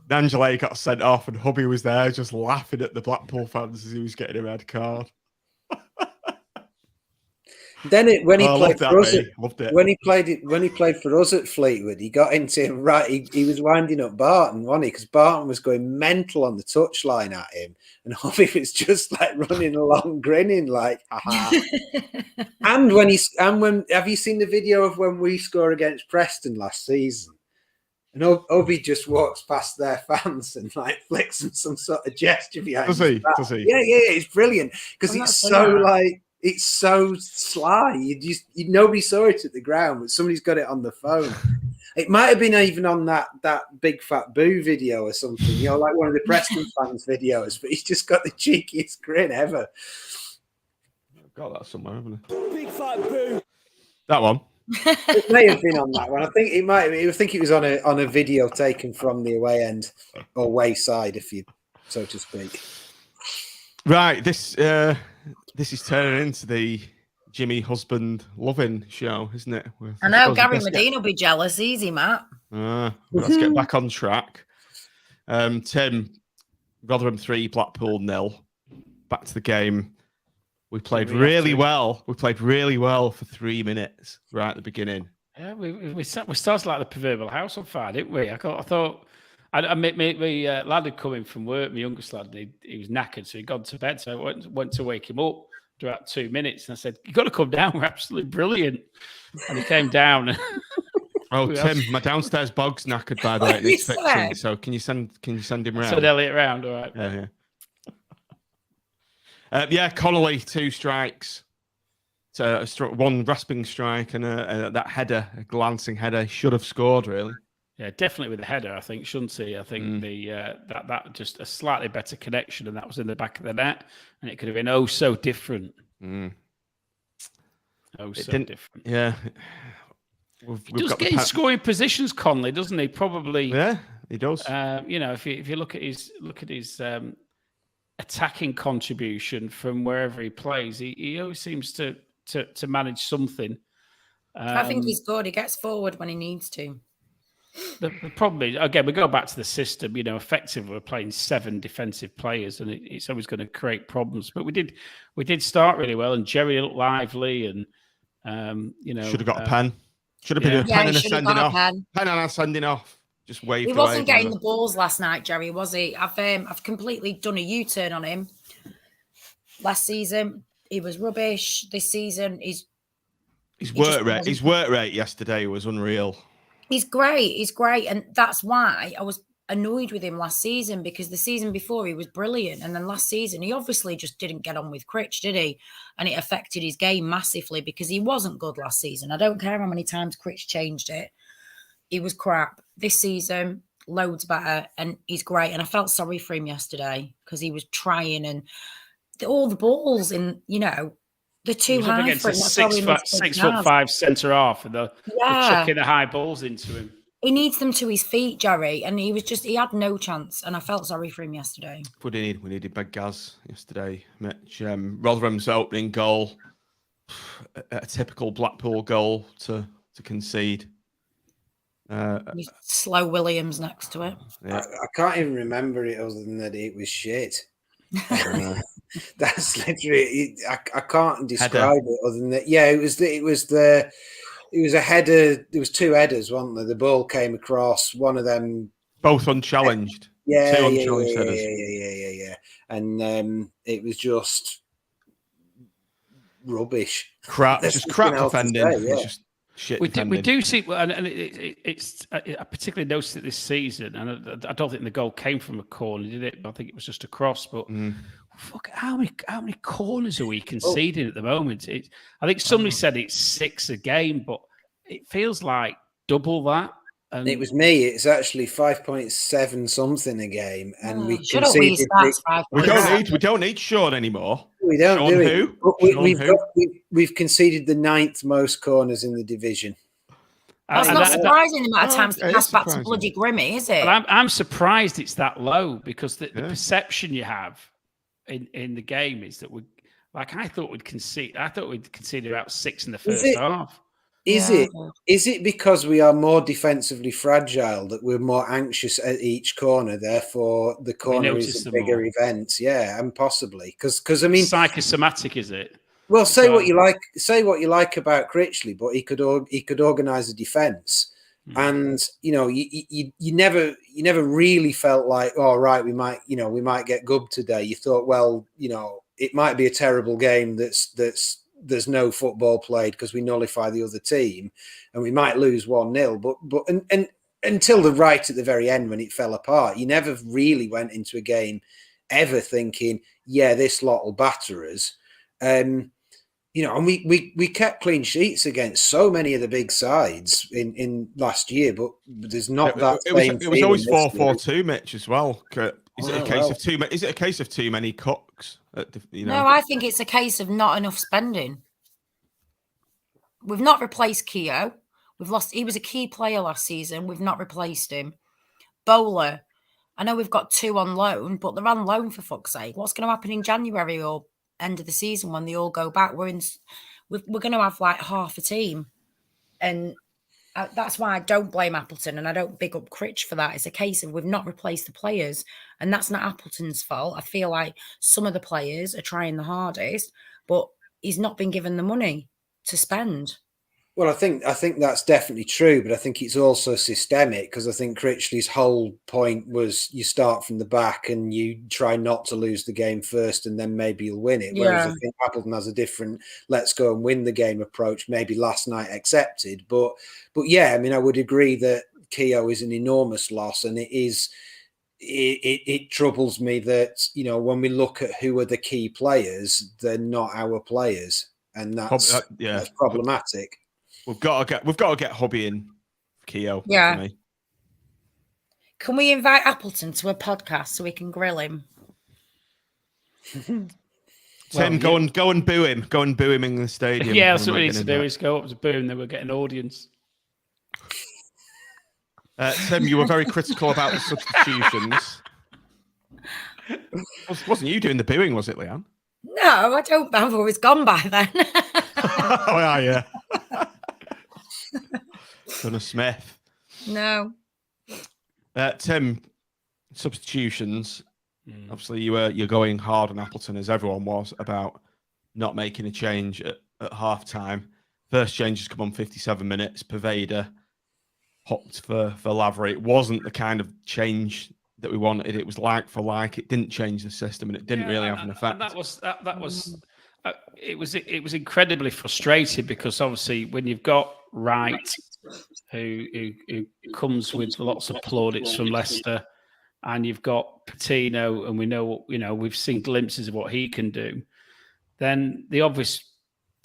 Angela got sent off and hubby was there just laughing at the Blackpool fans as he was getting a red card. Then when he played for us at Fleetwood, he got into him He was winding up Barton, wasn't he? Because Barton was going mental on the touchline at him, and Hobby was just like running along, grinning like, "Aha!" and when have you seen the video of when we score against Preston last season? And Obi just walks past their fans and like flicks them some sort of gesture behind. Does he? Yeah, it's brilliant because it's so like. It's so sly. Nobody saw it at the ground, but somebody's got it on the phone. It might have been even on that big fat boo video or something, like one of the Preston fans videos. But he's just got the cheekiest grin ever. I've got that somewhere, haven't I? Big fat boo. That one. It may have been on that one. I think it might. I think it was on a video taken from the away end or away side, if you so to speak. Right. This is turning into the Jimmy husband loving show, isn't it? I know Gary Medina will be jealous. Easy, Matt. Let's get back on track. Tim, Rotherham 3, Blackpool 0. Back to the game. We played really well. We played really well for 3 minutes right at the beginning. Yeah, we started like the proverbial house on fire, didn't we? I thought. My lad had come in from work, my youngest lad, he was knackered, so he'd gone to bed. So I went to wake him up after about 2 minutes, and I said, "You've got to come down. We're absolutely brilliant." And he came down. Oh, Tim, my downstairs bog's knackered by the way. It needs fixing. So can you send him round? Send Elliot round, all right? Yeah. Connolly 2 strikes, one rasping strike, and that header, a glancing header. He should have scored really. Yeah, definitely with the header, I think, shouldn't he? I think that just a slightly better connection, and that was in the back of the net, and it could have been so different. Mm. Different. Yeah. He does get in scoring positions, Conley, doesn't he? Probably. Yeah, he does. If you look at his attacking contribution from wherever he plays, he always seems to manage something. I think he's good. He gets forward when he needs to. The problem is, again, we go back to the system. Effectively, we're playing 7 defensive players, and it's always going to create problems. But we did start really well, and Jerry looked lively, and should have got a pen. Should have been a pen and a sending off. Pen and a sending off. Just waved. He wasn't getting the balls last night, Jerry, was he? I've completely done a U-turn on him. Last season, he was rubbish. This season, his work rate yesterday was unreal. He's great. And that's why I was annoyed with him last season, because the season before he was brilliant. And then last season, he obviously just didn't get on with Critch, did he? And it affected his game massively because he wasn't good last season. I don't care how many times Critch changed it. he was crap. This season, loads better, and he's great. And I felt sorry for him yesterday because he was trying, and all the balls in, they're too high against for a him. 6'5" centre half, and they're chucking the high balls into him. He needs them to his feet, Jerry, and he had no chance, and I felt sorry for him yesterday. We needed big Gaz yesterday, Mitch. Rotherham's opening goal, a typical Blackpool goal to concede. Slow Williams next to it. I can't even remember it other than that it was shit. That's literally I can't describe it other than that. Yeah, it was a header. There was two headers, wasn't there? The ball came across, one of them both unchallenged. Yeah, two unchallenged headers. Yeah. And it was just rubbish. Crap defending. Yeah. Just shit. We do see, and it's I particularly noticed it this season, and I don't think the goal came from a corner, did it? I think it was just a cross. But fuck, how many corners are we conceding at the moment? I think somebody said it's 6 a game, but it feels like double that. And it was me. It's actually 5.7 something a game, and we conceded. We don't need Sean anymore. We don't Sean do who? it. We've conceded the 9th most corners in the division. That's not surprising the amount of times to pass back to bloody Grimmy, is it? But I'm surprised it's that low, because the perception you have in the game is that I thought we'd concede about 6 in the first half. Is it because we are more defensively fragile that we're more anxious at each corner, therefore the corner is a bigger event? Yeah, and possibly because I mean, psychosomatic, is it? Well, say what you like about Critchley, but he could organise a defence, and you never really felt like, oh right, we might get gubbed today. You thought, well, it might be a terrible game there's no football played because we nullify the other team, and we might lose 1-0. But until right at the very end when it fell apart, you never really went into a game ever thinking, yeah, this lot will batter us. And we kept clean sheets against so many of the big sides in last year, but there's not that. It was always 4-4-2, Mitch, as well. Is it a case of too many cooks? No, I think it's a case of not enough spending. We've not replaced Keogh. We've lost. He was a key player last season. We've not replaced him. Bowler. I know we've got 2 on loan, but they're on loan, for fuck's sake. What's going to happen in January or end of the season when they all go back? We're going to have like half a team, and that's why I don't blame Appleton, and I don't big up Critch for that. It's a case of we've not replaced the players, and that's not Appleton's fault. I feel like some of the players are trying the hardest, but he's not been given the money to spend. Well, I think that's definitely true, but I think it's also systemic, because I think Critchley's whole point was you start from the back and you try not to lose the game first, and then maybe you'll win it. Whereas I think Appleton has a different let's go and win the game approach, maybe last night accepted. But yeah, I mean, I would agree that Keogh is an enormous loss, and it troubles me that, when we look at who are the key players, they're not our players, and that's problematic. We've got to get Hobby in, Keogh. Yeah. For me. Can we invite Appleton to a podcast so we can grill him? Tim, go and boo him. Go and boo him in the stadium. Yeah, that's what we need to do. Is go up to boo him. Then we'll get an audience. Tim, you were very critical about the substitutions. Wasn't you doing the booing, was it, Leanne? No, I don't. I've always gone by then. Oh, yeah. Donna Smith. No. Tim, substitutions. Obviously, you're going hard on Appleton, as everyone was, about not making a change at half time. First change has come on 57 minutes. Pervader hopped for Lavery. It wasn't the kind of change that we wanted. It was like for like. It didn't change the system, and it didn't really have an effect. It was incredibly frustrating, because obviously when you've got Wright, who comes with lots of plaudits from Leicester, and you've got Patino, and we know we've seen glimpses of what he can do, then the obvious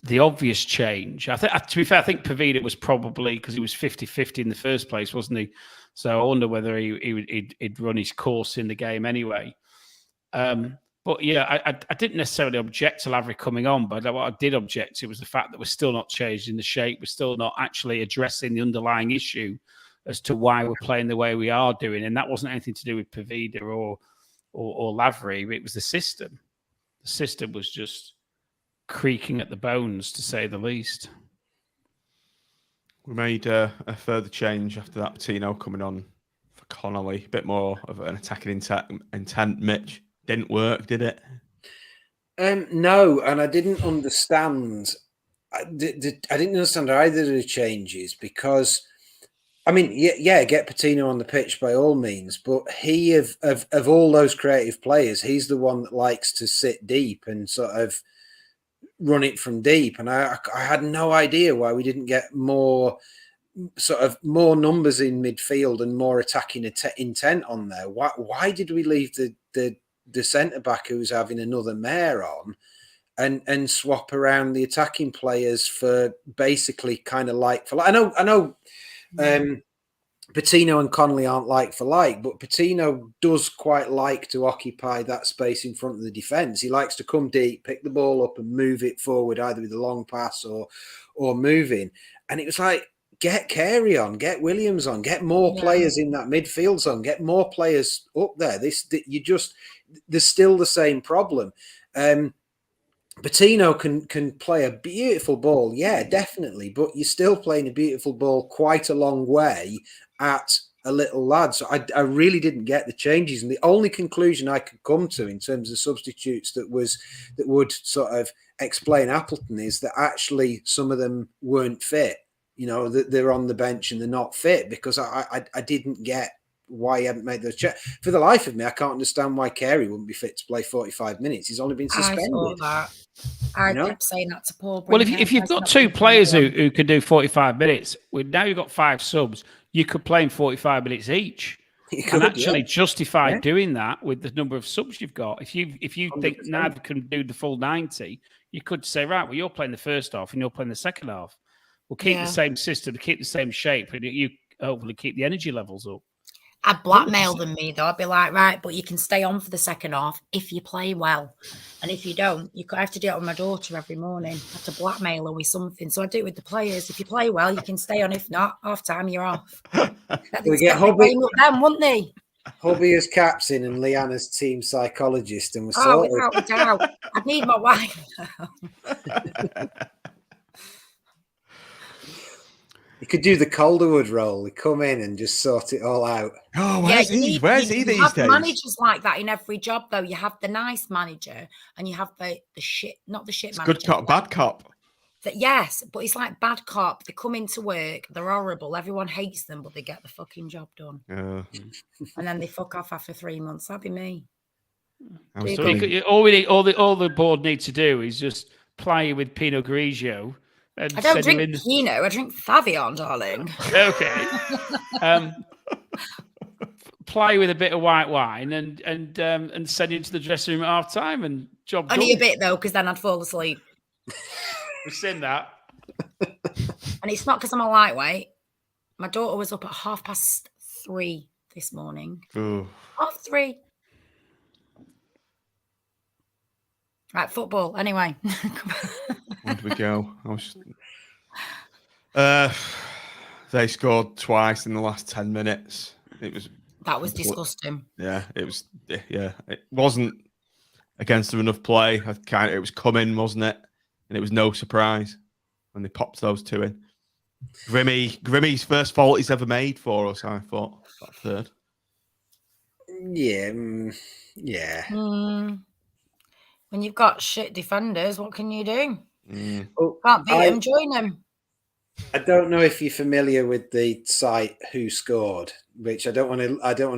the obvious change. I think, to be fair, I think Pavida was probably, because he was 50-50 in the first place, wasn't he? So I wonder whether he'd run his course in the game anyway. But yeah, I didn't necessarily object to Lavery coming on, but what I did object to was the fact that we're still not changing the shape. We're still not actually addressing the underlying issue as to why we're playing the way we are doing. And that wasn't anything to do with Pavida or Lavery. It was the system. The system was just creaking at the bones, to say the least. We made a further change after that. Patino coming on for Connolly. A bit more of an attacking intent. Mitch, didn't work, did it? No, and I didn't understand. I didn't understand either of the changes because, I mean, yeah, get Patino on the pitch by all means, but he of all those creative players, he's the one that likes to sit deep and sort of run it from deep. And I had no idea why we didn't get more numbers in midfield and more attacking intent on there. Why did we leave the centre back who's having another mare on and swap around the attacking players for basically kind of like for like? I know. Patino and Connolly aren't like for like, but Patino does quite like to occupy that space in front of the defence. He likes to come deep, pick the ball up and move it forward, either with a long pass or moving. And it was like, get Carey on, get Williams on, get more players in that midfield zone, get more players up there. There's still the same problem. Patino can play a beautiful ball, yeah, definitely, but you're still playing a beautiful ball quite a long way at a little lad. So I really didn't get the changes, and the only conclusion I could come to in terms of substitutes that would sort of explain Appleton is that actually some of them weren't fit. You know, that they're on the bench and they're not fit, because I didn't get why he hadn't made those changes. For the life of me, I can't understand why Carey wouldn't be fit to play 45 minutes. He's only been suspended. I saw that. I kept saying that to Paul. Well, if you've got two players who can do 45 minutes, now you've got 5 subs, you could play in 45 minutes each. And actually justify doing that with the number of subs you've got. If you 100%. Think neither can do the full 90, you could say, right, well, you're playing the first half and you're playing the second half. We'll keep the same system, keep the same shape, and you hopefully keep the energy levels up. I'd blackmail them, though. I'd be like, right, but you can stay on for the second half if you play well. And if you don't, I have to do it with my daughter every morning. I have to blackmail her with something. So I do it with the players. If you play well, you can stay on. If not, half time, you're off. We get Hobby, them, wouldn't they? Hobby as captain and Leanne as team psychologist. And without a doubt. I need my wife now. You could do the Calderwood role. They come in and just sort it all out. Oh, where's he these days? Managers like that in every job, though. You have the nice manager and you have the shit, not the shit manager. Good cop, bad cop. Yes, but it's like bad cop. They come into work, they're horrible. Everyone hates them, but they get the fucking job done. And then they fuck off after 3 months. That'd be me. All the board need to do is just play with Pinot Grigio. I don't drink Pinot. I drink Favion, darling. Okay. Play with a bit of white wine and send you to the dressing room at half time and job done. Only a bit though, because then I'd fall asleep. We've seen that. And it's not because I'm a lightweight. My daughter was up at 3:30 this morning. Ooh. 3:30. Right, football. Anyway. Where did we go? They scored twice in the last 10 minutes. That was disgusting. Yeah, it was. Yeah, it wasn't against them enough play. It was coming, wasn't it? And it was no surprise when they popped those 2 in. Grimmy's first fault he's ever made for us. I thought that third. Yeah. When you've got shit defenders, what can you do? Oh, can't beat them, join them. I don't know if you're familiar with the site Who Scored, which I don't want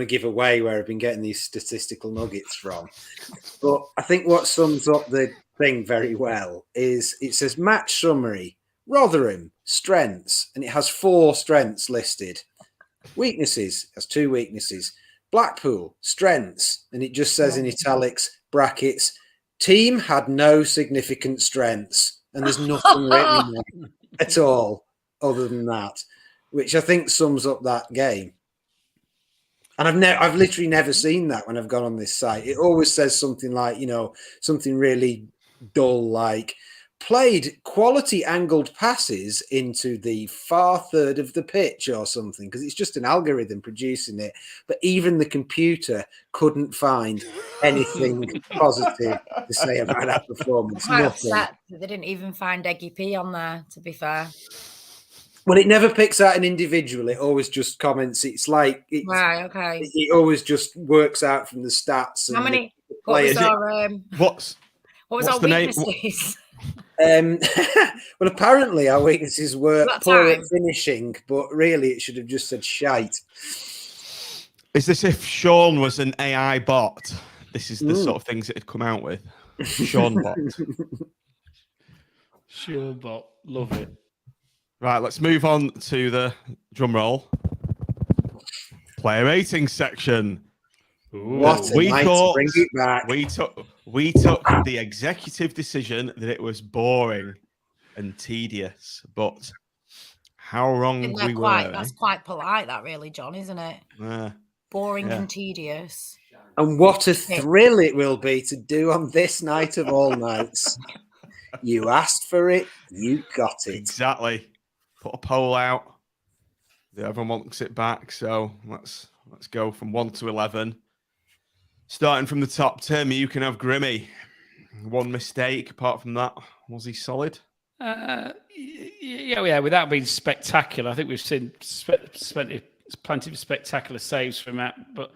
to give away where I've been getting these statistical nuggets from. But I think what sums up the thing very well is it says match summary, Rotherham, strengths, and it has 4 strengths listed. Weaknesses, it has 2 weaknesses. Blackpool, strengths, and it just says in italics, brackets, team had no significant strengths. and there's nothing written there at all other than that, which I think sums up that game. And I've literally never seen that when I've gone on this site. It always says something like, something really dull, like played quality angled passes into the far third of the pitch or something, because it's just an algorithm producing it. But even the computer couldn't find anything positive to say about that performance. Quite Nothing. upset that they didn't even find Eggy P on there, to be fair. Well, it never picks out an individual. It always just comments. It's like Right, okay. it always just works out from the stats. How and many? the What was players. our what's the name? weaknesses? Well, apparently our weaknesses were That poor at time. finishing, but really it should have just said shite. Is this if Sean was an AI bot? This is the sort of things it had come out with. Sean bot. Sure, but love it. Right, let's move on to the drum roll. Player rating section. What a We night to thought- bring it back. We took the executive decision that it was boring and tedious, but how wrong Isn't that we quite, were. that's quite polite, that really, John, isn't it? Boring Yeah. and tedious. And what a thrill it will be to do on this night of all nights. You asked for it, you got it. Exactly. Put a poll out. Everyone wants it back, so let's go from 1 to 11. Starting from the top, Tim, you can have Grimmy. One mistake. Apart from that, was he solid? Yeah, without being spectacular. I think we've seen plenty of spectacular saves from that, but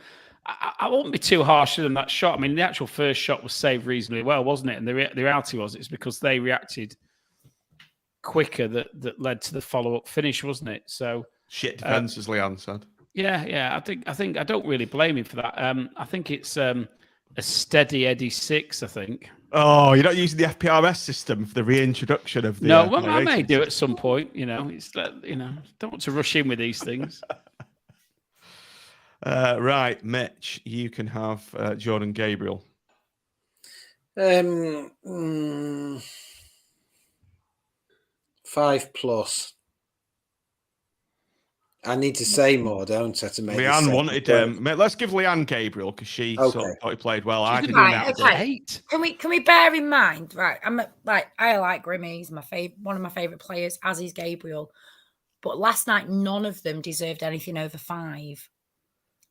I won't be too harsh on that shot. I mean, the actual first shot was saved reasonably well, wasn't it? And the reality was it's because they reacted quicker that led to the follow-up finish, wasn't it? So Shit defence, as Leanne said. Yeah. I think I don't really blame him for that. I think it's a steady Eddie 6. I think. Oh, you're not using the FPRS system for the reintroduction of the. No, well, I may do at some point. It's don't want to rush in with these things. Right, Mitch, you can have Jordan Gabriel. 5+. I need to say more, don't I? To make Leanne wanted let's give Leanne Gabriel because she sort of thought he played well. I didn't Right, know. okay. Can we bear in mind, right? I like Grimmy. He's one of my favourite players, as is Gabriel. But last night, none of them deserved anything over 5.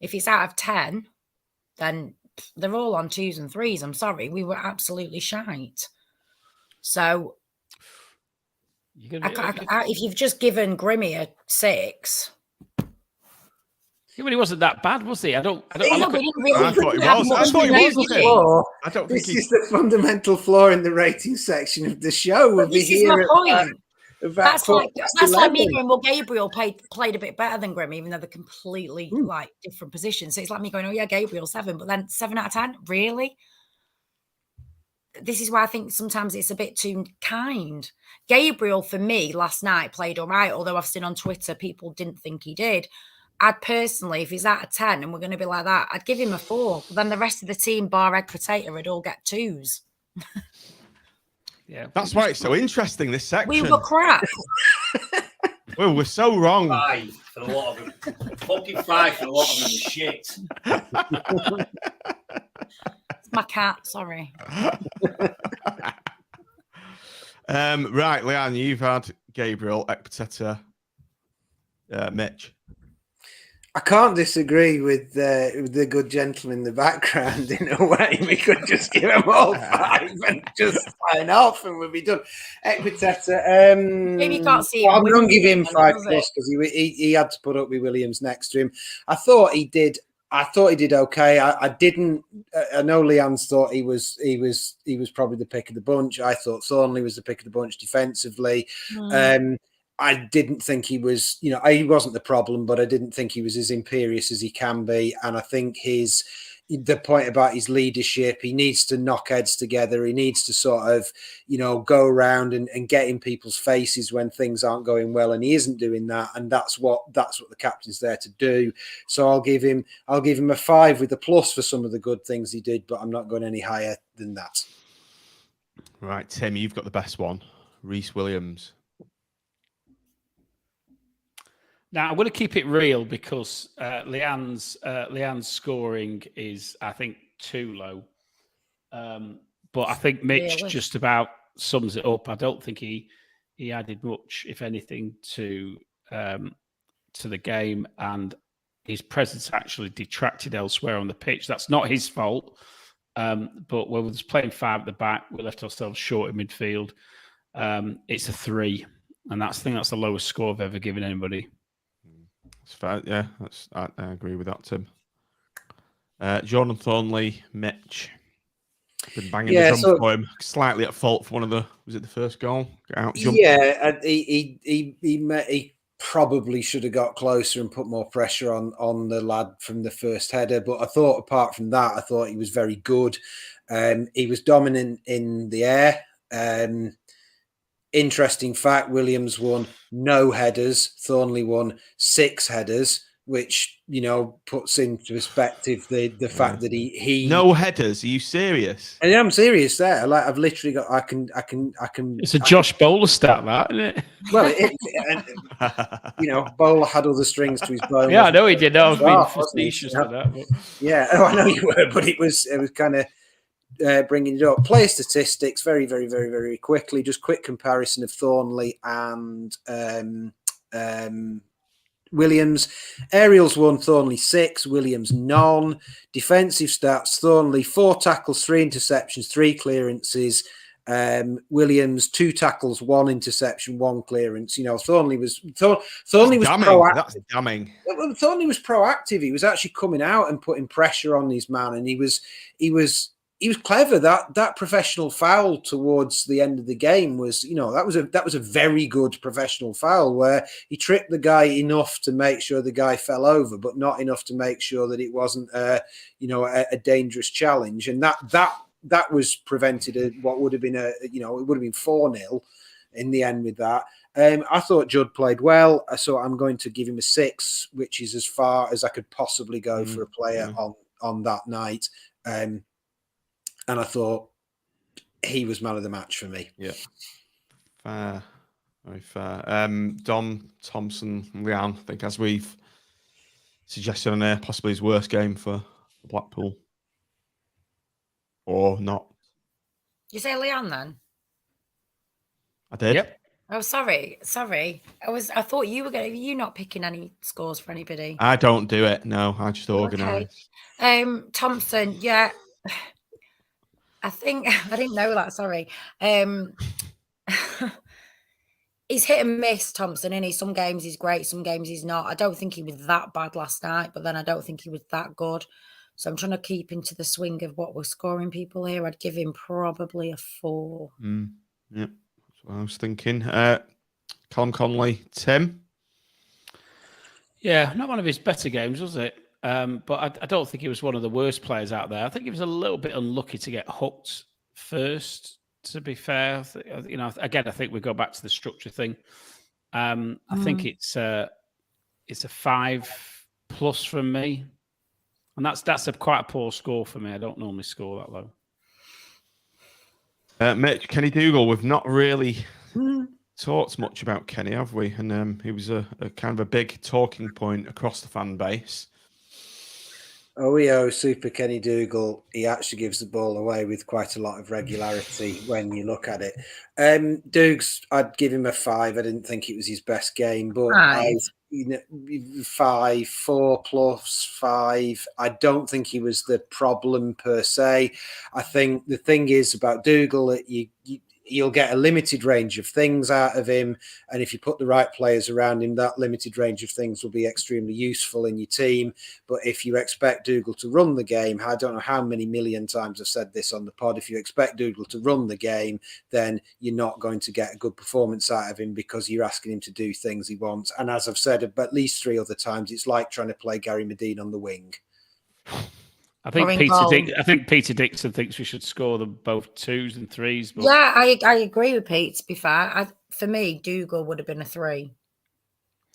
If it's out of 10, then they're all on 2s and 3s. I'm sorry, we were absolutely shite. So if you've just given Grimmy a 6. Yeah, but he wasn't that bad, was he? I thought he was. This is the fundamental flaw in the rating section of the show. We'll be This is my here point. That's like me 11. going, well, Gabriel played a bit better than Grim, even though they're completely like different positions. So it's like me going, oh yeah, Gabriel 7, but then 7 out of 10, really? This is why I think sometimes it's a bit too kind. Gabriel, for me, last night played all right, although I've seen on Twitter people didn't think he did. I'd personally, if he's out of 10 and we're going to be like that, I'd give him a 4. But then the rest of the team, bar Egg Potato, would all get 2s. Yeah, that's why it's so interesting, this section. We were crap. Well, we're so wrong. 5 for a lot of them. Fucking 5 for a lot of them. Shit. It's my cat, sorry. Right, Leanne, you've had Gabriel, Ekpateta, Mitch. I can't disagree with the good gentleman in the background in a way. We could just give them all 5 and just sign off and we'll be done. Ekpateta, Maybe you can't see him. I'm going to give him 5+ does because he had to put up with Williams next to him. I thought he did okay. I didn't. I know Leanne's thought he was probably the pick of the bunch. I thought Thornley was the pick of the bunch defensively. I didn't think he was, he wasn't the problem, but I didn't think he was as imperious as he can be. And I think the point about his leadership, he needs to knock heads together. He needs to sort of, go around and get in people's faces when things aren't going well. And he isn't doing that. And that's what the captain's there to do. So I'll give him a 5 with a plus for some of the good things he did, but I'm not going any higher than that. Right, Tim, you've got the best one. Reece Williams. Now I'm going to keep it real because Leanne's scoring is, I think, too low. But I think Mitch just about sums it up. I don't think he added much, if anything, to the game, and his presence actually detracted elsewhere on the pitch. That's not his fault. But when we was playing 5 at the back, we left ourselves short in midfield. It's a 3, and I think that's the lowest score I've ever given anybody. It's fair, yeah. I agree with that, Tim. Jordan Thornley, Mitch. Been banging the drum for him. Slightly at fault for one of the... Was it the first goal? He probably should have got closer and put more pressure on the lad from the first header. But I thought, apart from that, I thought he was very good. He was dominant in the air. Interesting fact, Williams won no headers. Thornley won 6 headers, which, puts into perspective the fact that he no headers. Are you serious? And I'm serious there. Like, I've literally got, I can. It's a Josh Bowler stat, that, isn't it? Well, Bowler had other strings to his bow. Yeah, I know he did. I was being facetious with that. But... Yeah, I know you were, but it was kind of bringing it up. Player statistics, very, very, very, very quickly. Just quick comparison of Thornley and Williams. Aerials 1, Thornley 6, Williams none. Defensive stats, Thornley 4 tackles, 3 interceptions, 3 clearances. Williams 2 tackles, 1 interception, 1 clearance. Thornley was proactive. That's damning. Thornley was proactive. He was actually coming out and putting pressure on his man, and he was clever. That professional foul towards the end of the game was, that was a very good professional foul where he tripped the guy enough to make sure the guy fell over, but not enough to make sure that it wasn't a dangerous challenge. And that was prevented. What would have been it would have been 4-0 in the end with that. I thought Judd played well, so I'm going to give him a 6, which is as far as I could possibly go for a player on that night. And I thought he was man of the match for me. Yeah. Fair. Very fair. Dom, Thompson, Leanne, I think, as we've suggested on there, possibly his worst game for Blackpool. Or not. You say Leanne then? I did. Yep. Oh, sorry. I thought you were going to... Are you not picking any scores for anybody? I don't do it. No, I just organise. Okay. Thompson, yeah... I think I didn't know that. Sorry. He's hit and miss, Thompson, and some games he's great, some games he's not. I don't think he was that bad last night, but then I don't think he was that good. So I'm trying to keep into the swing of what we're scoring people here. I'd give him probably a 4. Yeah, that's what I was thinking. Colin Conley, Tim. Yeah, not one of his better games, was it? But I don't think he was one of the worst players out there. I think he was a little bit unlucky to get hooked first, to be fair. Again, I think we go back to the structure thing. I think it's a 5+ from me. And that's quite a poor score for me. I don't normally score that low. Mitch, Kenny Dougal, we've not really talked much about Kenny, have we? And he was a kind of a big talking point across the fan base. Super Kenny Dougal. He actually gives the ball away with quite a lot of regularity when you look at it. Dougs, I'd give him a 5. I didn't think it was his best game, but 5, 4+, 5. I don't think he was the problem per se. I think the thing is about Dougal that you'll get a limited range of things out of him. And if you put the right players around him, that limited range of things will be extremely useful in your team. But if you expect Dougal to run the game, I don't know how many million times I've said this on the pod, if you expect Dougal to run the game, then you're not going to get a good performance out of him because you're asking him to do things he wants. And as I've said at least 3 other times, it's like trying to play Gary Medine on the wing. I think Peter Dixon thinks we should score them both 2s and 3s. But... Yeah, I agree with Pete. To be fair, for me, Dougal would have been a 3.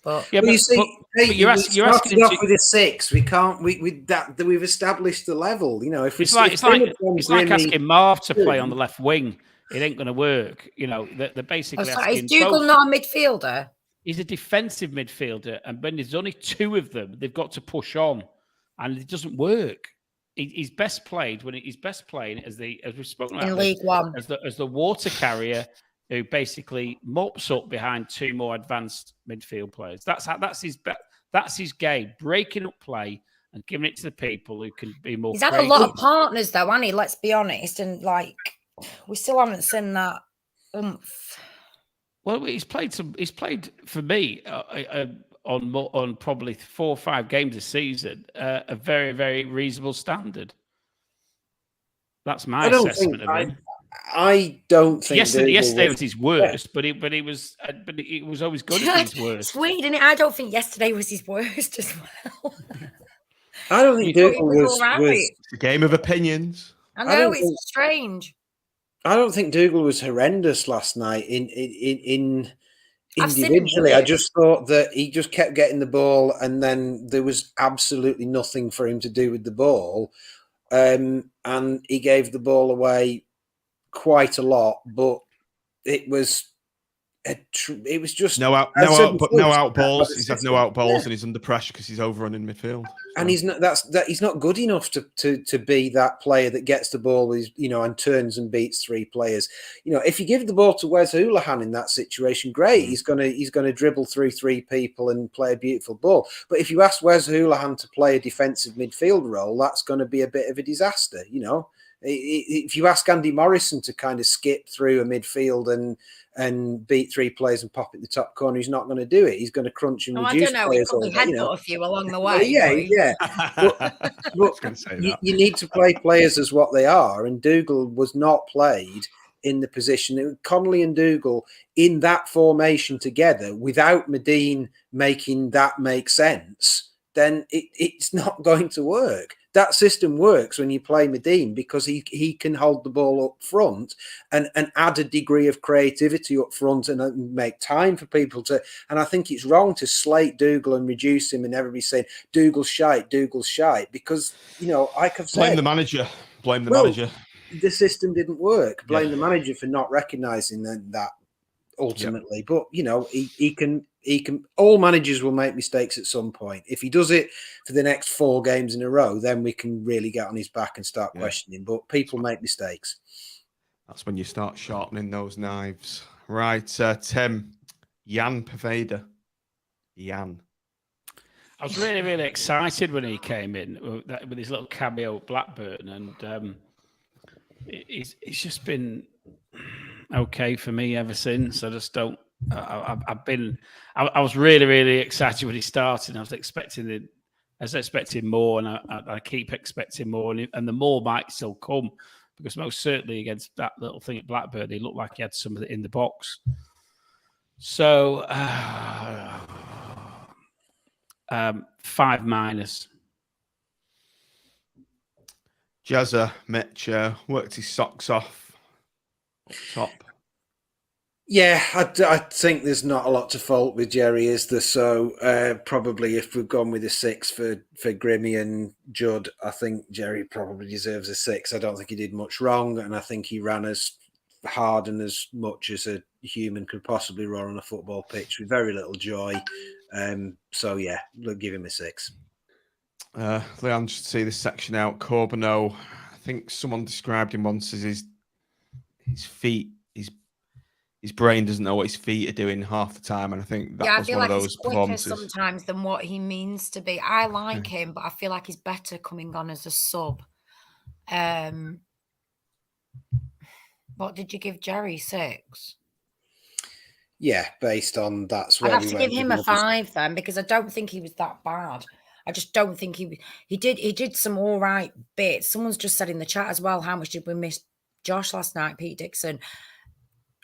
But yeah, but you see, you're asking off with a 6. We can't. We've established the level. If it's like asking Marv to play on the left wing it ain't going to work. You know, they're basically Is asking. Dougal both, not a midfielder? He's a defensive midfielder, and when there's only two of them, they've got to push on, and it doesn't work. He's best played when he's best playing as we've spoken about In League One. as the water carrier who basically mops up behind two more advanced midfield players. That's his game, breaking up play and giving it to the people who can be more. He's had a lot of partners though, hasn't he? Let's be honest, and like we still haven't seen that oomph. Well, he's played for me on probably 4 or 5 games this season, a very, very reasonable standard. That's my assessment of him. I don't think yesterday was his worst, but it was always good at his worst. It's weird, isn't it? I don't think yesterday was his worst as well. I don't think Dougal was It's a game of opinions. I know it's strange. I don't think Dougal was horrendous last night individually. I just thought that he just kept getting the ball and then there was absolutely nothing for him to do with the ball. And he gave the ball away quite a lot, but it was just no out balls. He's had no out balls, and he's under pressure because he's overrunning midfield. And he's not good enough to be that player that gets the ball, and turns and beats 3 players. If you give the ball to Wes Hoolahan in that situation, great. He's gonna dribble through 3 people and play a beautiful ball. But if you ask Wes Hoolahan to play a defensive midfield role, that's going to be a bit of a disaster. If you ask Andy Morrison to kind of skip through a midfield and beat 3 players and pop it in the top corner, he's not going to do it. He's going to crunch and reduce. I don't know. He probably headbutt a few along the way. Yeah. But you need to play players as what they are, and Dougal was not played in the position. Connolly and Dougal in that formation together, without Medine making that make sense, then it's not going to work. That system works when you play Medine because he can hold the ball up front and add a degree of creativity up front and make time for people to. And I think it's wrong to slate Dougal and reduce him and everybody saying Dougal's shite, because like I've said, blame the manager. Manager. The system didn't work. Blame the manager for not recognising that ultimately. Yep. But he can. All managers will make mistakes at some point. If he does it for the next 4 games in a row, then we can really get on his back and start questioning. But people make mistakes. That's when you start sharpening those knives. Right, Tim, Jan Pervader. Jan. I was really, really excited when he came in with his little cameo at Blackburn, and it's just been okay for me ever since. I just don't. I was really, really excited when he started. I was expecting more, and I keep expecting more, and the more might still come, because most certainly against that little thing at Blackburn, he looked like he had some of it in the box. So 5-. Jazza Mitch worked his socks off. Top. Yeah, I think there's not a lot to fault with Jerry, is there? So probably if we've gone with a 6 for Grimmy and Judd, I think Jerry probably deserves a 6. I don't think he did much wrong, and I think he ran as hard and as much as a human could possibly run on a football pitch with very little joy. So yeah, we'll give him a 6. Leon should see this section out. Corbeneau, I think someone described him once as his feet. His brain doesn't know what his feet are doing half the time, and I think that was one of those performances. Sometimes than what he means to be. I like him, but I feel like he's better coming on as a sub. What did you give Jerry? 6? Yeah, based on that's I'd have to give him a 5 then, because I don't think he was that bad. I just don't think he did some all right bits. Someone's just said in the chat as well, how much did we miss Josh last night, Pete Dixon?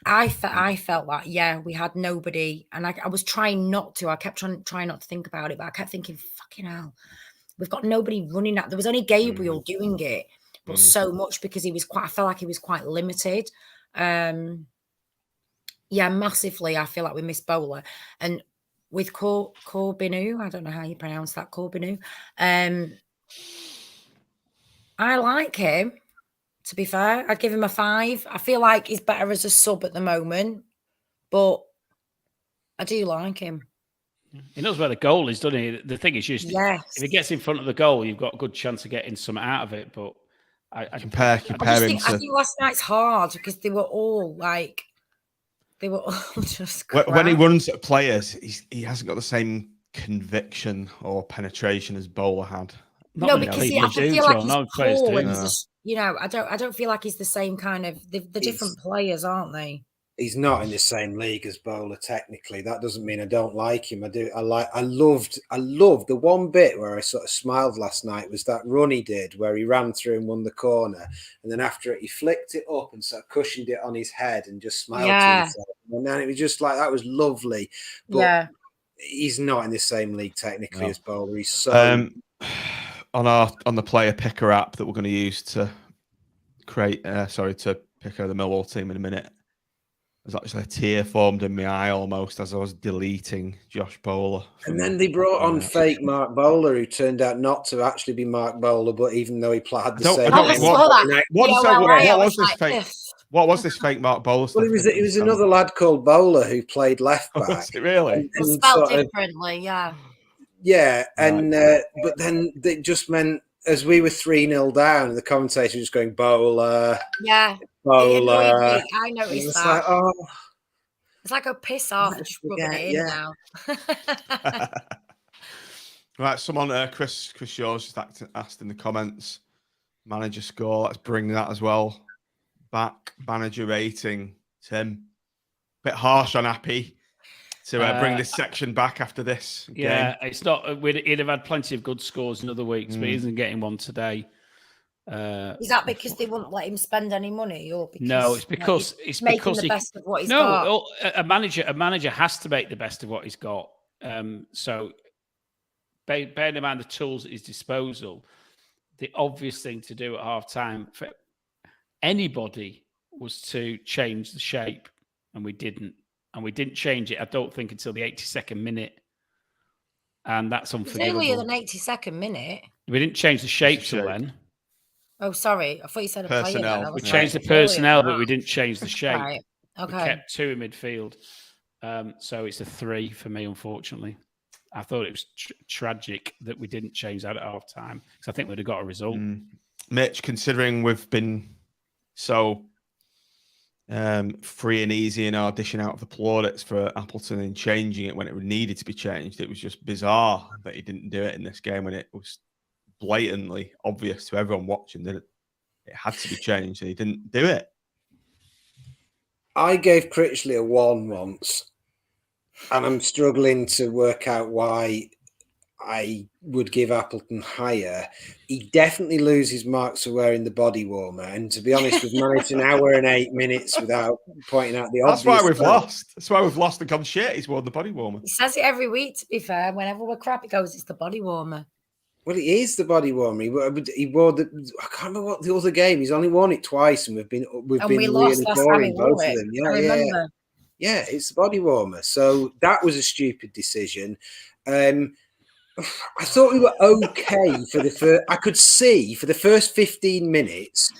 I felt like, we had nobody, and I was trying not to. I kept trying not to think about it, but I kept thinking, fucking hell, we've got nobody running at. There was only Gabriel doing it, but so much because I felt like he was quite limited. Massively. I feel like we missed Bowler, and with Corbeneau, I don't know how you pronounce that, Corbeneau. I like him. To be fair, I'd give him a 5. I feel like he's better as a sub at the moment, but I do like him. He knows where the goal is, doesn't he? The thing is, just if he gets in front of the goal, you've got a good chance of getting something out of it. But I compare him to. I think last night's hard because they were all just crap. When he runs at players, he hasn't got the same conviction or penetration as Bowler had. No, because I feel like he's tall and you know, I don't feel like he's the same kind of. They're different players, aren't they? He's not in the same league as Bowler technically. That doesn't mean I don't like him. I do. I loved the one bit where I sort of smiled last night was that run he did where he ran through and won the corner, and then after it he flicked it up and sort of cushioned it on his head and just smiled to himself. And then it was just like that was lovely. But he's not in the same league technically as Bowler. He's so on the player picker app that we're going to use to create to pick out the Millwall team in a minute. There's actually a tear formed in my eye almost as I was deleting Josh Bowler. And then they brought on fake Mark Bowler, who turned out not to actually be Mark Bowler, but even though he had the same. What was this fake Mark Bowler stuff? Well, it was another lad called Bowler who played left back. Was it really? It's spelled differently, yeah. Yeah, and but then it just meant as we were 3-0 down, and the commentator was just going Bowler. Yeah. Bowler. I noticed that. Like, oh, it's like a piss off. Just rubbing it in now. Right, someone, Chris Shaw's just asked in the comments, manager score. Let's bring that as well back. Manager rating, Tim. Bit harsh on Appy to bring this section back after this game. Yeah, it's not. He'd have had plenty of good scores in other weeks, but he isn't getting one today. Is that because they wouldn't let him spend any money, or because no? It's because he's making the best of what he's got. No, a manager has to make the best of what he's got. So, bearing in mind the tools at his disposal, the obvious thing to do at half time for anybody was to change the shape, and we didn't. And we didn't change it, I don't think, until the 82nd minute. And that's unforgivable. It's earlier than 82nd minute. We didn't change the shape till then. Oh, sorry. I thought you said a personnel. player. We changed the personnel, but we didn't change the shape. Right. Okay. We kept 2 in midfield. So it's a 3 for me, unfortunately. I thought it was tragic that we didn't change that at half time because I think we'd have got a result. Mitch, considering we've been so free and easy in our dishing out of the plaudits for Appleton and changing it when it needed to be changed, it was just bizarre that he didn't do it in this game when it was blatantly obvious to everyone watching that it had to be changed and he didn't do it. I gave Critchley a 1 once, and I'm struggling to work out why I would give Appleton higher. He definitely loses marks for wearing the body warmer, and to be honest, we've managed an hour and 8 minutes without pointing out the obvious. That's why we've lost. That's why we've lost and gone shit. He's worn the body warmer. He says it every week, to be fair. Whenever we're crap, he goes, it's the body warmer. Well, it is the body warmer. He wore the. I can't remember what the other game. He's only worn it twice, and we've been really boring both of them. Yeah, it's the body warmer. So that was a stupid decision. I thought we were okay for the first. I could see for the first 15 minutes,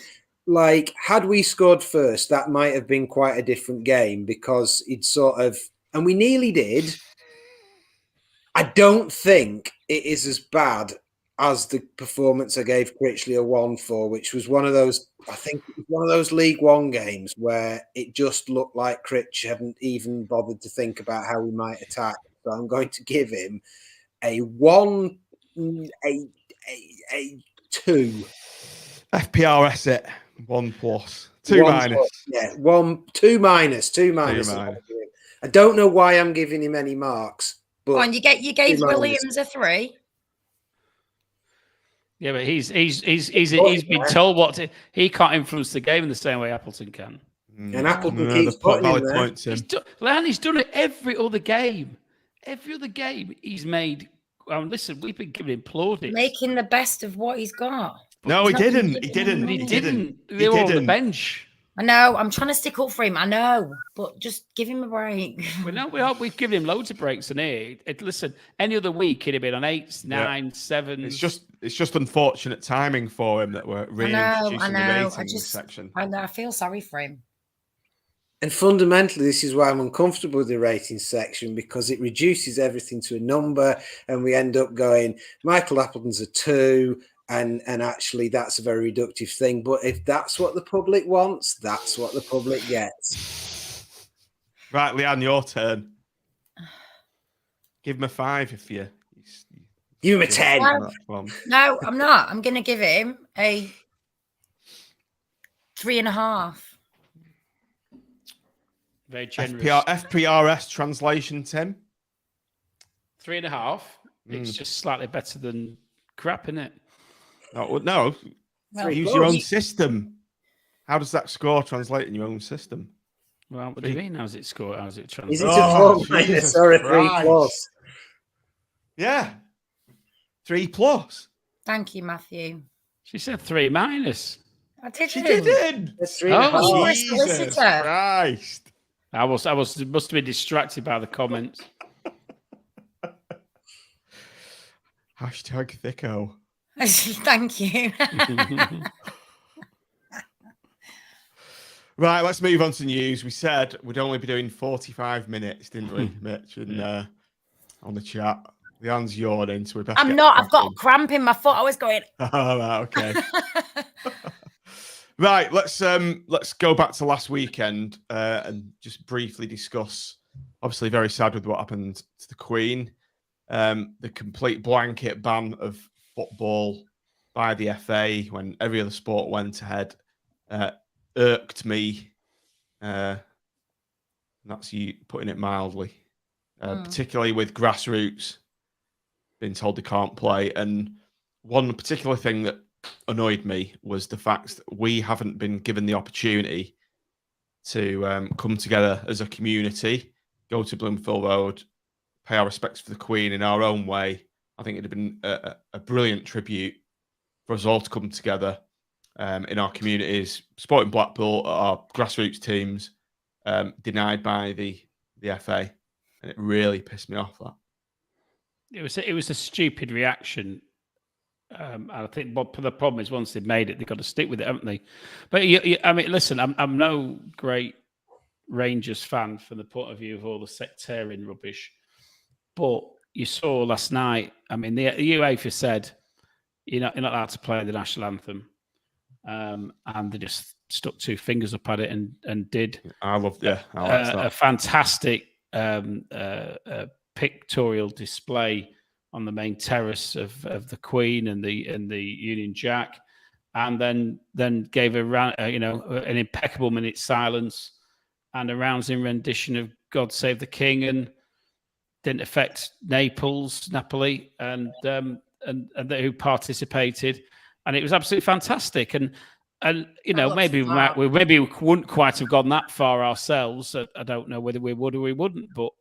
like had we scored first, that might have been quite a different game because it sort of, and we nearly did. I don't think it is as bad as the performance I gave Critchley a 1 for, which was one of those. I think it was one of those League One games where it just looked like Critch hadn't even bothered to think about how we might attack. So I'm going to give him a 1, a 2. FPRS it 1+, 2 minus. Yeah, 2 minus. 2 minus. I don't know why I'm giving him any marks. But you gave Williams a 3. Yeah, but he's been told what to. He can't influence the game in the same way Appleton can. And Appleton keeps putting him there. He's done it every other game. Every other game he's made. Well, listen, we've been giving him plaudits. Making the best of what he's got. No, he didn't. He didn't. They were on the bench. I know. I'm trying to stick up for him. I know, but just give him a break. We've given him loads of breaks in here. Listen, any other week he'd have been on 8s, 9s, 7s. It's just unfortunate timing for him that we're reintroducing the ratings section. I feel sorry for him. And fundamentally, this is why I'm uncomfortable with the ratings section, because it reduces everything to a number, and we end up going, Michael Appleton's a 2. And actually, that's a very reductive thing. But if that's what the public wants, that's what the public gets. Right, Leanne, your turn. Give him a 5 if you give him a 10. No, I'm not. I'm going to give him a 3.5. Very generous. FPRS translation, Tim? 3.5. It's just slightly better than crap, isn't it? No. Well, use your own system. How does that score translate in your own system? Well, what do you mean? How's it score? How's it translate? Is it a 4- or a 3+? Yeah. 3+. Thank you, Matthew. She said 3-. I did. She didn't. 3.5. Jesus Christ. I must have been distracted by the comments. Hashtag thicko. Thank you. Right, let's move on to news. We said we'd only be doing 45 minutes, didn't we, Mitch? And on the chat, Leanne's yawning, so we better. I'm not. I've got a cramp in my foot. I was going. Oh, right, okay. Right, let's go back to last weekend and just briefly discuss. Obviously, very sad with what happened to the Queen. The complete blanket ban of football by the FA when every other sport went ahead irked me. That's you putting it mildly. Particularly with grassroots being told they can't play. And one particular thing that annoyed me was the fact that we haven't been given the opportunity to come together as a community, go to Bloomfield Road, pay our respects for the Queen in our own way. I think it'd have been a brilliant tribute for us all to come together in our communities, supporting Blackpool, our grassroots teams, denied by the FA. And it really pissed me off, that. It was a stupid reaction. I think the problem is once they've made it, they've got to stick with it, haven't they? But I mean, listen, I'm no great Rangers fan from the point of view of all the sectarian rubbish, but you saw last night. I mean, the UEFA said you're not allowed to play the national anthem, and they just stuck 2 fingers up at it and did. I loved a fantastic pictorial display on the main terrace of the Queen and the Union Jack, and then gave an impeccable minute's silence and a rousing rendition of "God Save the King," and didn't affect Napoli, and who participated, and it was absolutely fantastic. And maybe we wouldn't quite have gone that far ourselves. I don't know whether we would or we wouldn't, but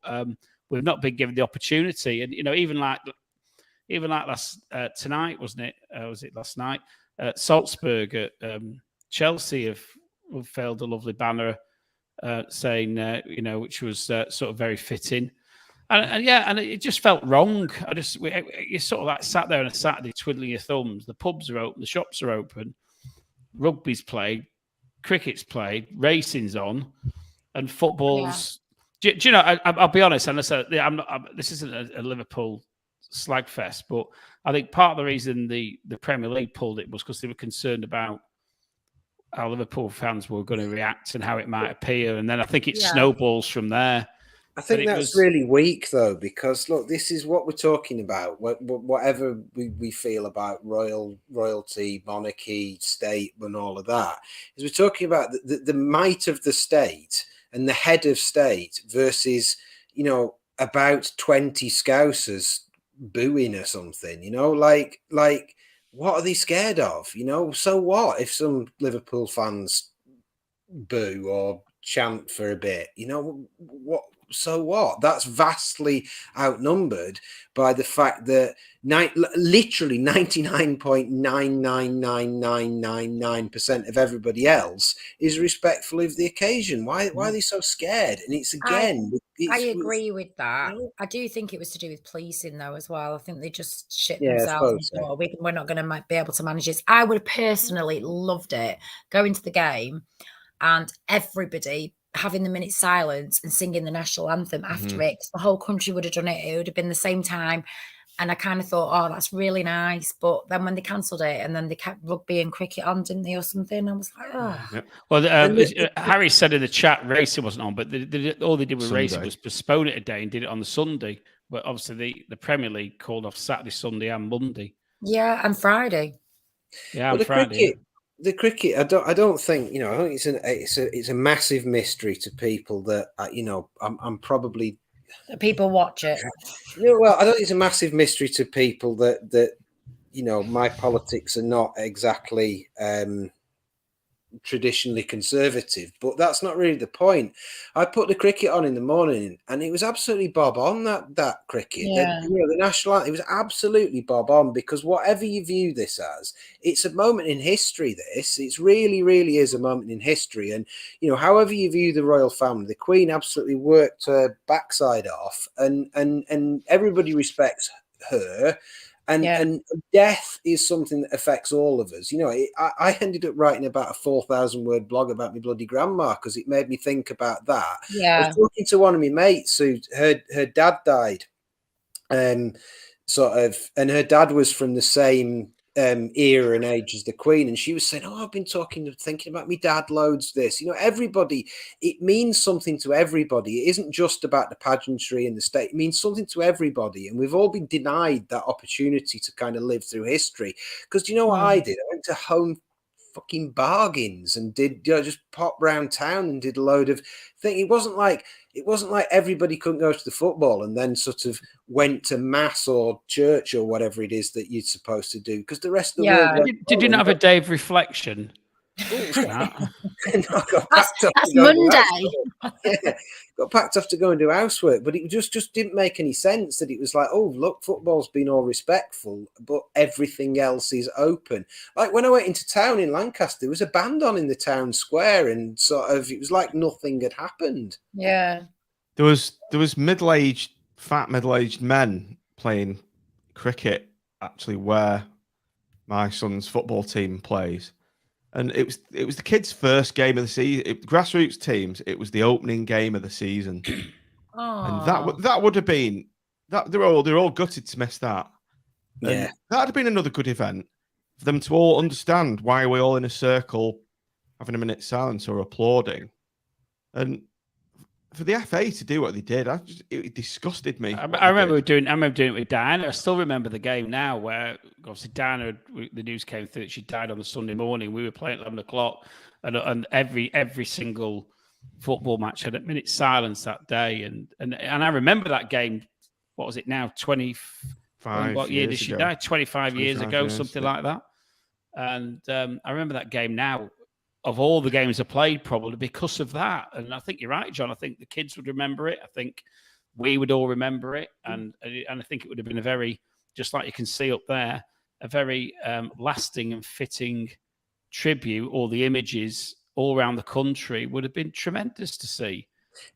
we've not been given the opportunity. And even like last tonight, wasn't it? Was it last night? Salzburg at Chelsea have failed a lovely banner saying, which was sort of very fitting. And it just felt wrong. You sort of like sat there on a Saturday twiddling your thumbs. The pubs are open, the shops are open, rugby's played, cricket's played, racing's on, and football's. Yeah. Do you know? I'll be honest, and I said, this isn't a Liverpool slag fest, but I think part of the reason the Premier League pulled it was because they were concerned about how Liverpool fans were going to react and how it might appear, and then I think it snowballs from there. I think that's really weak, though, because look, this is what we're talking about. Whatever we feel about royalty, monarchy, state, and all of that, is we're talking about the might of the state and the head of state versus, about 20 Scousers booing or something. Like what are they scared of? So what if some Liverpool fans boo or chant for a bit? so what? That's vastly outnumbered by the fact that literally 99.999999% of everybody else is respectful of the occasion. Why are they so scared? And it's again, I agree with that. you know, I do think it was to do with policing, though, as well. I think they just shit Yeah, I themselves and suppose so. thought, we're not going to be able to manage this. I would have personally loved it going to the game and everybody having the minute silence and singing the national anthem after it. 'Cause the whole country would have done it. It would have been the same time. And I kind of thought, oh, that's really nice. But then when they cancelled it and then they kept rugby and cricket on, didn't they, or something? I was like, oh. Yeah. Well, Harry said in the chat racing wasn't on, but all they did with racing Sunday. was postpone it a day and did it on the Sunday. But obviously the Premier League called off Saturday, Sunday, and Monday. Yeah, and Friday. Yeah, Well, and Friday. the cricket, I don't think, I think it's a massive mystery to people that, I'm probably. People watch it. Well, I don't think it's a massive mystery to people that my politics are not exactly traditionally conservative, but that's not really the point. I put the cricket on in the morning and it was absolutely bob on that cricket. Yeah. The national anthem, it was absolutely bob on, because whatever you view this as, it's a moment in history. It really is a moment in history. And however you view the royal family, the Queen absolutely worked her backside off, and everybody respects her. And death is something that affects all of us. I ended up writing about a 4,000 word blog about my bloody grandma because it made me think about that. Yeah. I was talking to one of my mates who her dad died, and her dad was from the same era and age as the Queen, and she was saying, I've been thinking about my dad loads. This, everybody, it means something to everybody. It isn't just about the pageantry and the state. It means something to everybody, and we've all been denied that opportunity to kind of live through history. Because do you know what I did? I went to Home fucking Bargains and did just pop round town and did a load of things. It wasn't like everybody couldn't go to the football and then sort of went to mass or church or whatever it is that you're supposed to do, because the rest of the world. Did you not have a day of reflection? That's Monday. Got packed off to go and do housework, but it just didn't make any sense that it was like, oh, look, football's been all respectful, but everything else is open. Like when I went into town in Lancaster, there was a band on in the town square, and it was like nothing had happened. Yeah. There was fat middle-aged men playing cricket actually where my son's football team plays. And it was the kids' first game of the season. Grassroots teams. It was the opening game of the season, and that would have been that. They're all gutted to miss that. And that'd have been another good event for them to all understand why we're all in a circle, having a minute's silence or applauding, and for the FA to do what they did, it disgusted me. I remember doing it with Diana. I still remember the game now, where obviously Diana, the news came through that she died on the Sunday morning. We were playing at 11 o'clock, and every single football match had a minute's silence that day. And I remember that game. What was it now? 25. What year did she die? 25 years ago, something like that. And I remember that game now. Of all the games I played, probably because of that. And I think you're right, John. I think the kids would remember it. I think we would all remember it. And I think it would have been a very, just like you can see up there, a very lasting and fitting tribute. All the images all around the country would have been tremendous to see.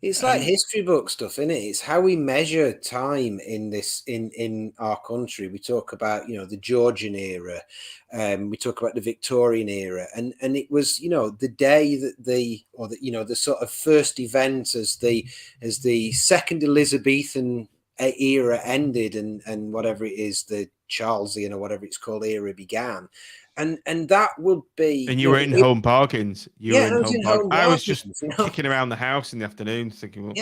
It's like history book stuff, isn't it? It's how we measure time in our country. We talk about, the Georgian era, we talk about the Victorian era, and it was, the day that the sort of first event as the second Elizabethan era ended, and whatever it is, the Charlesian or whatever it's called era began. And that would be. And you were in Home Bargains. I was just you know? kicking around the house in the afternoon, thinking, well,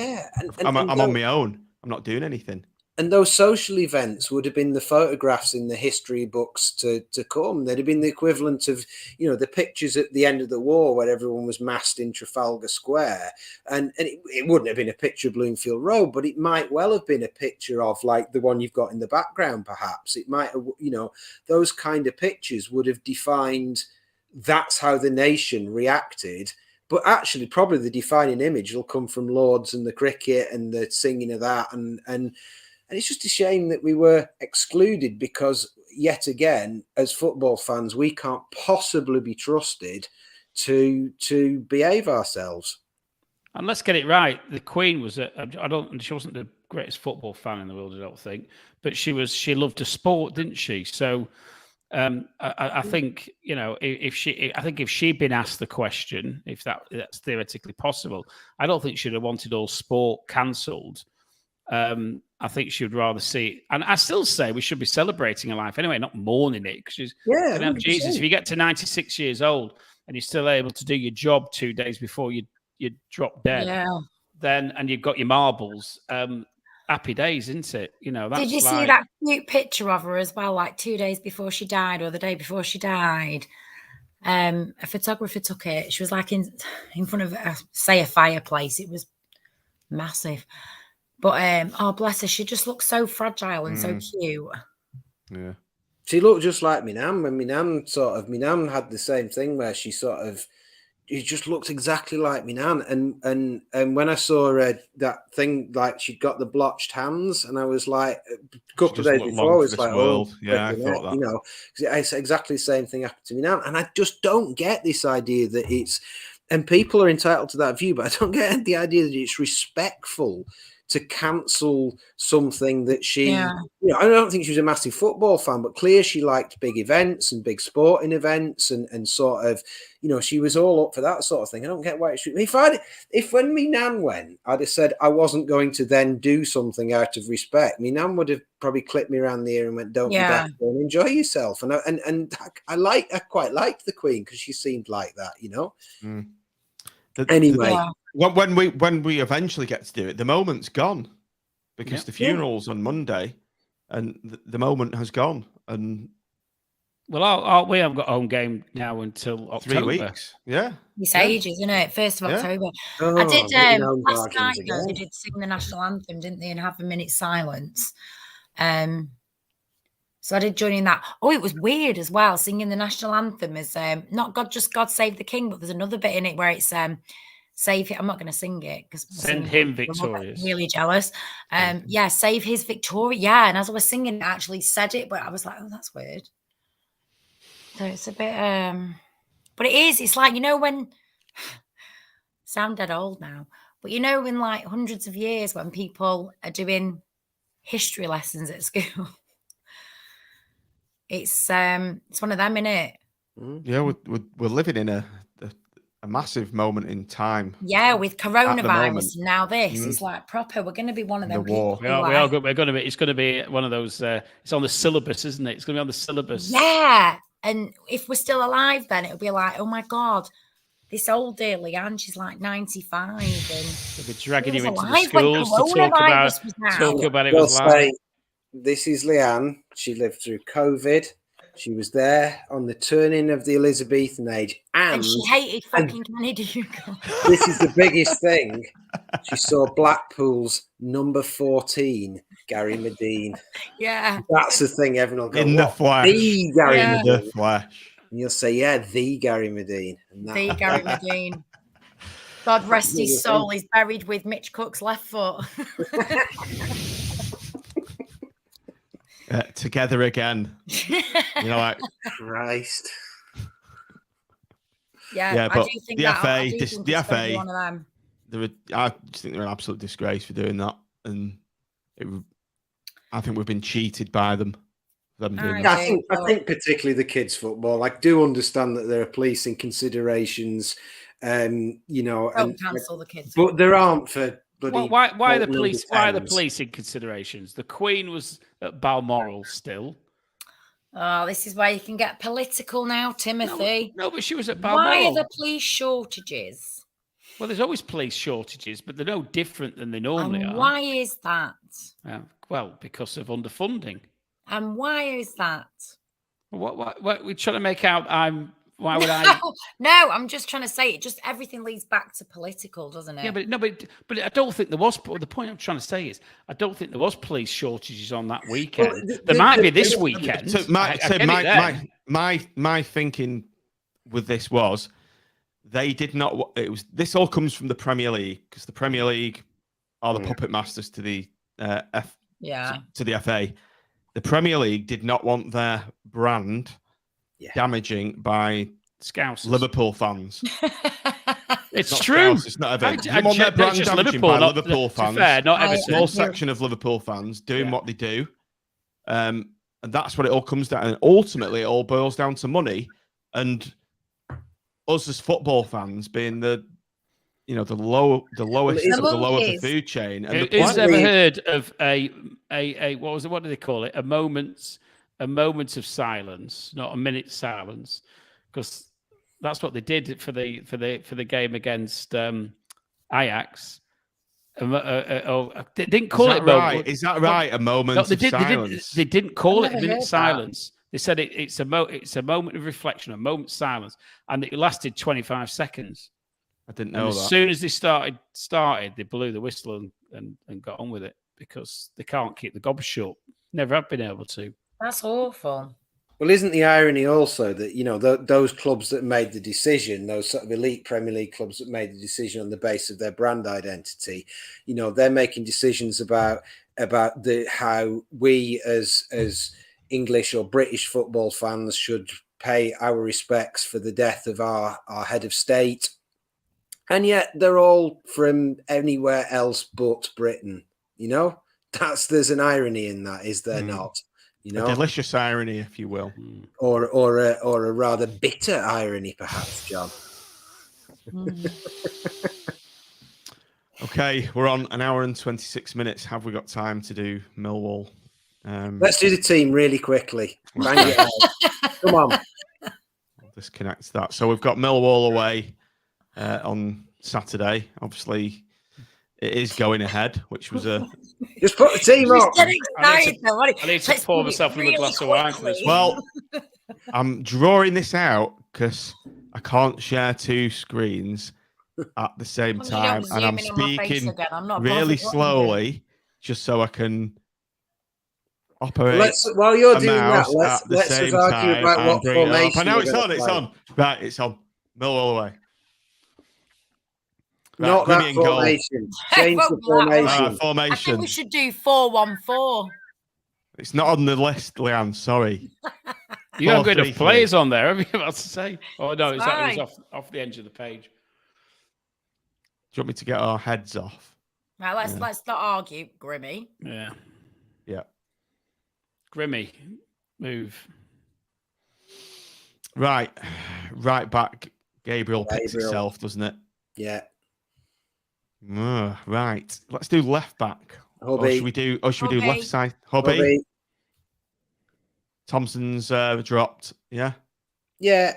I'm and on my own. I'm not doing anything. And those social events would have been the photographs in the history books to come. They'd have been the equivalent of, the pictures at the end of the war where everyone was massed in Trafalgar Square. And it wouldn't have been a picture of Bloomfield Road, but it might well have been a picture of like the one you've got in the background, perhaps. It might have, those kind of pictures would have defined that's how the nation reacted. But actually, probably the defining image will come from Lords and the cricket and the singing of that. And it's just a shame that we were excluded because, yet again, as football fans, we can't possibly be trusted to behave ourselves. And let's get it right. The Queen was she wasn't the greatest football fan in the world, I don't think, but she loved the sport, didn't she? So I think, if she'd been asked the question, if that's theoretically possible, I don't think she'd have wanted all sport cancelled. I think she would rather see it. And I still say we should be celebrating her life anyway, not mourning it. Because Jesus, if you get to 96 years old and you're still able to do your job 2 days before you drop dead, then and you've got your marbles, happy days, isn't it? That's Did you see that cute picture of her as well, like 2 days before she died or the day before she died? A photographer took it. She was like in front of a fireplace. It was massive. But oh bless her, she just looked so fragile and so cute. Yeah. She looked just like my nan. When my nan had the same thing where she just looked exactly like my nan. And when I saw her that thing, like she'd got the blotched hands, and I was like, a couple of days before, I was like, I thought that. It's exactly the same thing happened to me nan. And I just don't get this idea that it's, and people are entitled to that view, but I don't get the idea that it's respectful to cancel something that she, I don't think she was a massive football fan, but clear she liked big events and big sporting events and sort of, she was all up for that sort of thing. I don't get why if when me nan went, I'd have said I wasn't going to then do something out of respect. Me nan would have probably clipped me around the ear and went, "Don't be back and enjoy yourself." And I quite liked the Queen because she seemed like that, Mm. Anyway. When we eventually get to do it, the moment's gone because the funeral's on Monday, and the moment has gone. And we haven't got a home game now until October. 3 weeks. Yeah, it's ages, isn't it? 1st of October. I did last night. Though, they did sing the national anthem, didn't they, and have a minute's silence. So I did join in that. Oh, it was weird as well. Singing the national anthem is not God Save the King, but there's another bit in it where it's save him. I'm not going to sing it because send him victorious. I'm really jealous. Save his Victoria. Yeah, and as I was singing, I actually said it, but I was like, oh, that's weird. So it's a bit, but it is. It's like when sound dead old now, but in like hundreds of years when people are doing history lessons at school, it's one of them, innit? Yeah, we're living in a massive moment in time. Yeah, with coronavirus and now this, it's like proper. We're going to be one of them people. We're going to be. It's going to be one of those. It's on the syllabus, isn't it? It's going to be on the syllabus. Yeah, and if we're still alive, then it'll be like, oh my god, this old dear Leanne, she's like 95, and they'll be dragging you into the schools to talk about it. Was live. This is Leanne. She lived through COVID. She was there on the turning of the Elizabethan age. And she hated fucking Kenny Dougal. This is the biggest thing. She saw Blackpool's number 14, Gary Medine. Yeah. That's the thing everyone will go, in the flesh. The Gary Medine. The flesh. And you'll say, the Gary Medine. The Gary Medine. God rest his soul. He's buried with Mitch Cook's left foot. Together again. Like Christ. Yeah, but I do think the FA, one of them. I just think they're an absolute disgrace for doing that, and I think we've been cheated by them. I think particularly the kids' football. I do understand that there are policing considerations, Don't cancel the kids. But there aren't for. Why are the police? Why are the policing considerations? The Queen was at Balmoral still. Oh, this is where you can get political now, Timothy. No, but she was at Balmoral. Why are the police shortages? Well, there's always police shortages, but they're no different than they normally are. Why is that? Well, because of underfunding. And why is that? What we're trying to make out? Why would I? No, I'm just trying to say it. Just everything leads back to political, doesn't it? Yeah, but I don't think there was. The point I'm trying to say is, I don't think there was police shortages on that weekend. There might be this weekend. So my thinking with this was they did not. It was. This all comes from the Premier League because the Premier League are the puppet masters to the to the FA. The Premier League did not want their brand damaging by Scousers. Liverpool fans. It's Not true. Scousers, it's not Everton. I Didn't want their brand just damaging Liverpool, by not, Liverpool to fans. fair, not I- A Everton. small section of Liverpool fans doing what they do. And that's what it all comes down. And ultimately, it all boils down to money. And us as football fans being the lowest of the low of the food chain. And the Who's point- ever heard of a what was it? What do they call it? A moment of silence, not a minute's silence, because that's what they did for the game against Ajax. They didn't call it a moment. Is that right? A moment of silence. They didn't call it I've a never minute heard silence. They said it's a moment of reflection, a moment's silence, and it lasted 25 seconds. I didn't And know as that. soon as they started, they blew the whistle and got on with it because they can't keep the gob shut. Never have been able to. That's awful. Well, isn't the irony also that, those clubs that made the decision, those sort of elite Premier League clubs that made the decision on the basis of their brand identity, they're making decisions about how we as English or British football fans should pay our respects for the death of our head of state. And yet they're all from anywhere else but Britain. There's an irony in that, is there not? A delicious irony, if you will. Or a rather bitter irony, perhaps, John. Okay, we're on an hour and 26 minutes. Have we got time to do Millwall? Let's do the team really quickly. Bang it out. Come on. I'll disconnect that. So we've got Millwall away on Saturday. Obviously, it is going ahead, which was a... Just put the team up. I need to pour myself another glass of wine for this. Well, I'm drawing this out because I can't share two screens at the same time, and I'm speaking really slowly just so I can operate. While you're doing that, let's us argue about what formation. I know it's on. Right, it's on. Millwall away. Right, Not that Grimmy in goal. formation. Change the formation. Formation. I think we should do 4-1-4. It's not on the list, Leanne. Sorry. You haven't got enough 4-3-3. players on there, have you? About to say? Oh no, it's Fine. off the edge of the page. Do you want me to get our heads off? Right, let's not argue, Grimmy. Yeah, Yeah. Grimmy, move. Right back. Gabriel picks itself, doesn't it? Yeah. Right. Let's do left back. Hobby. Or should we do left side? Hobby. Hobby. Thompson's dropped. Yeah. Yeah.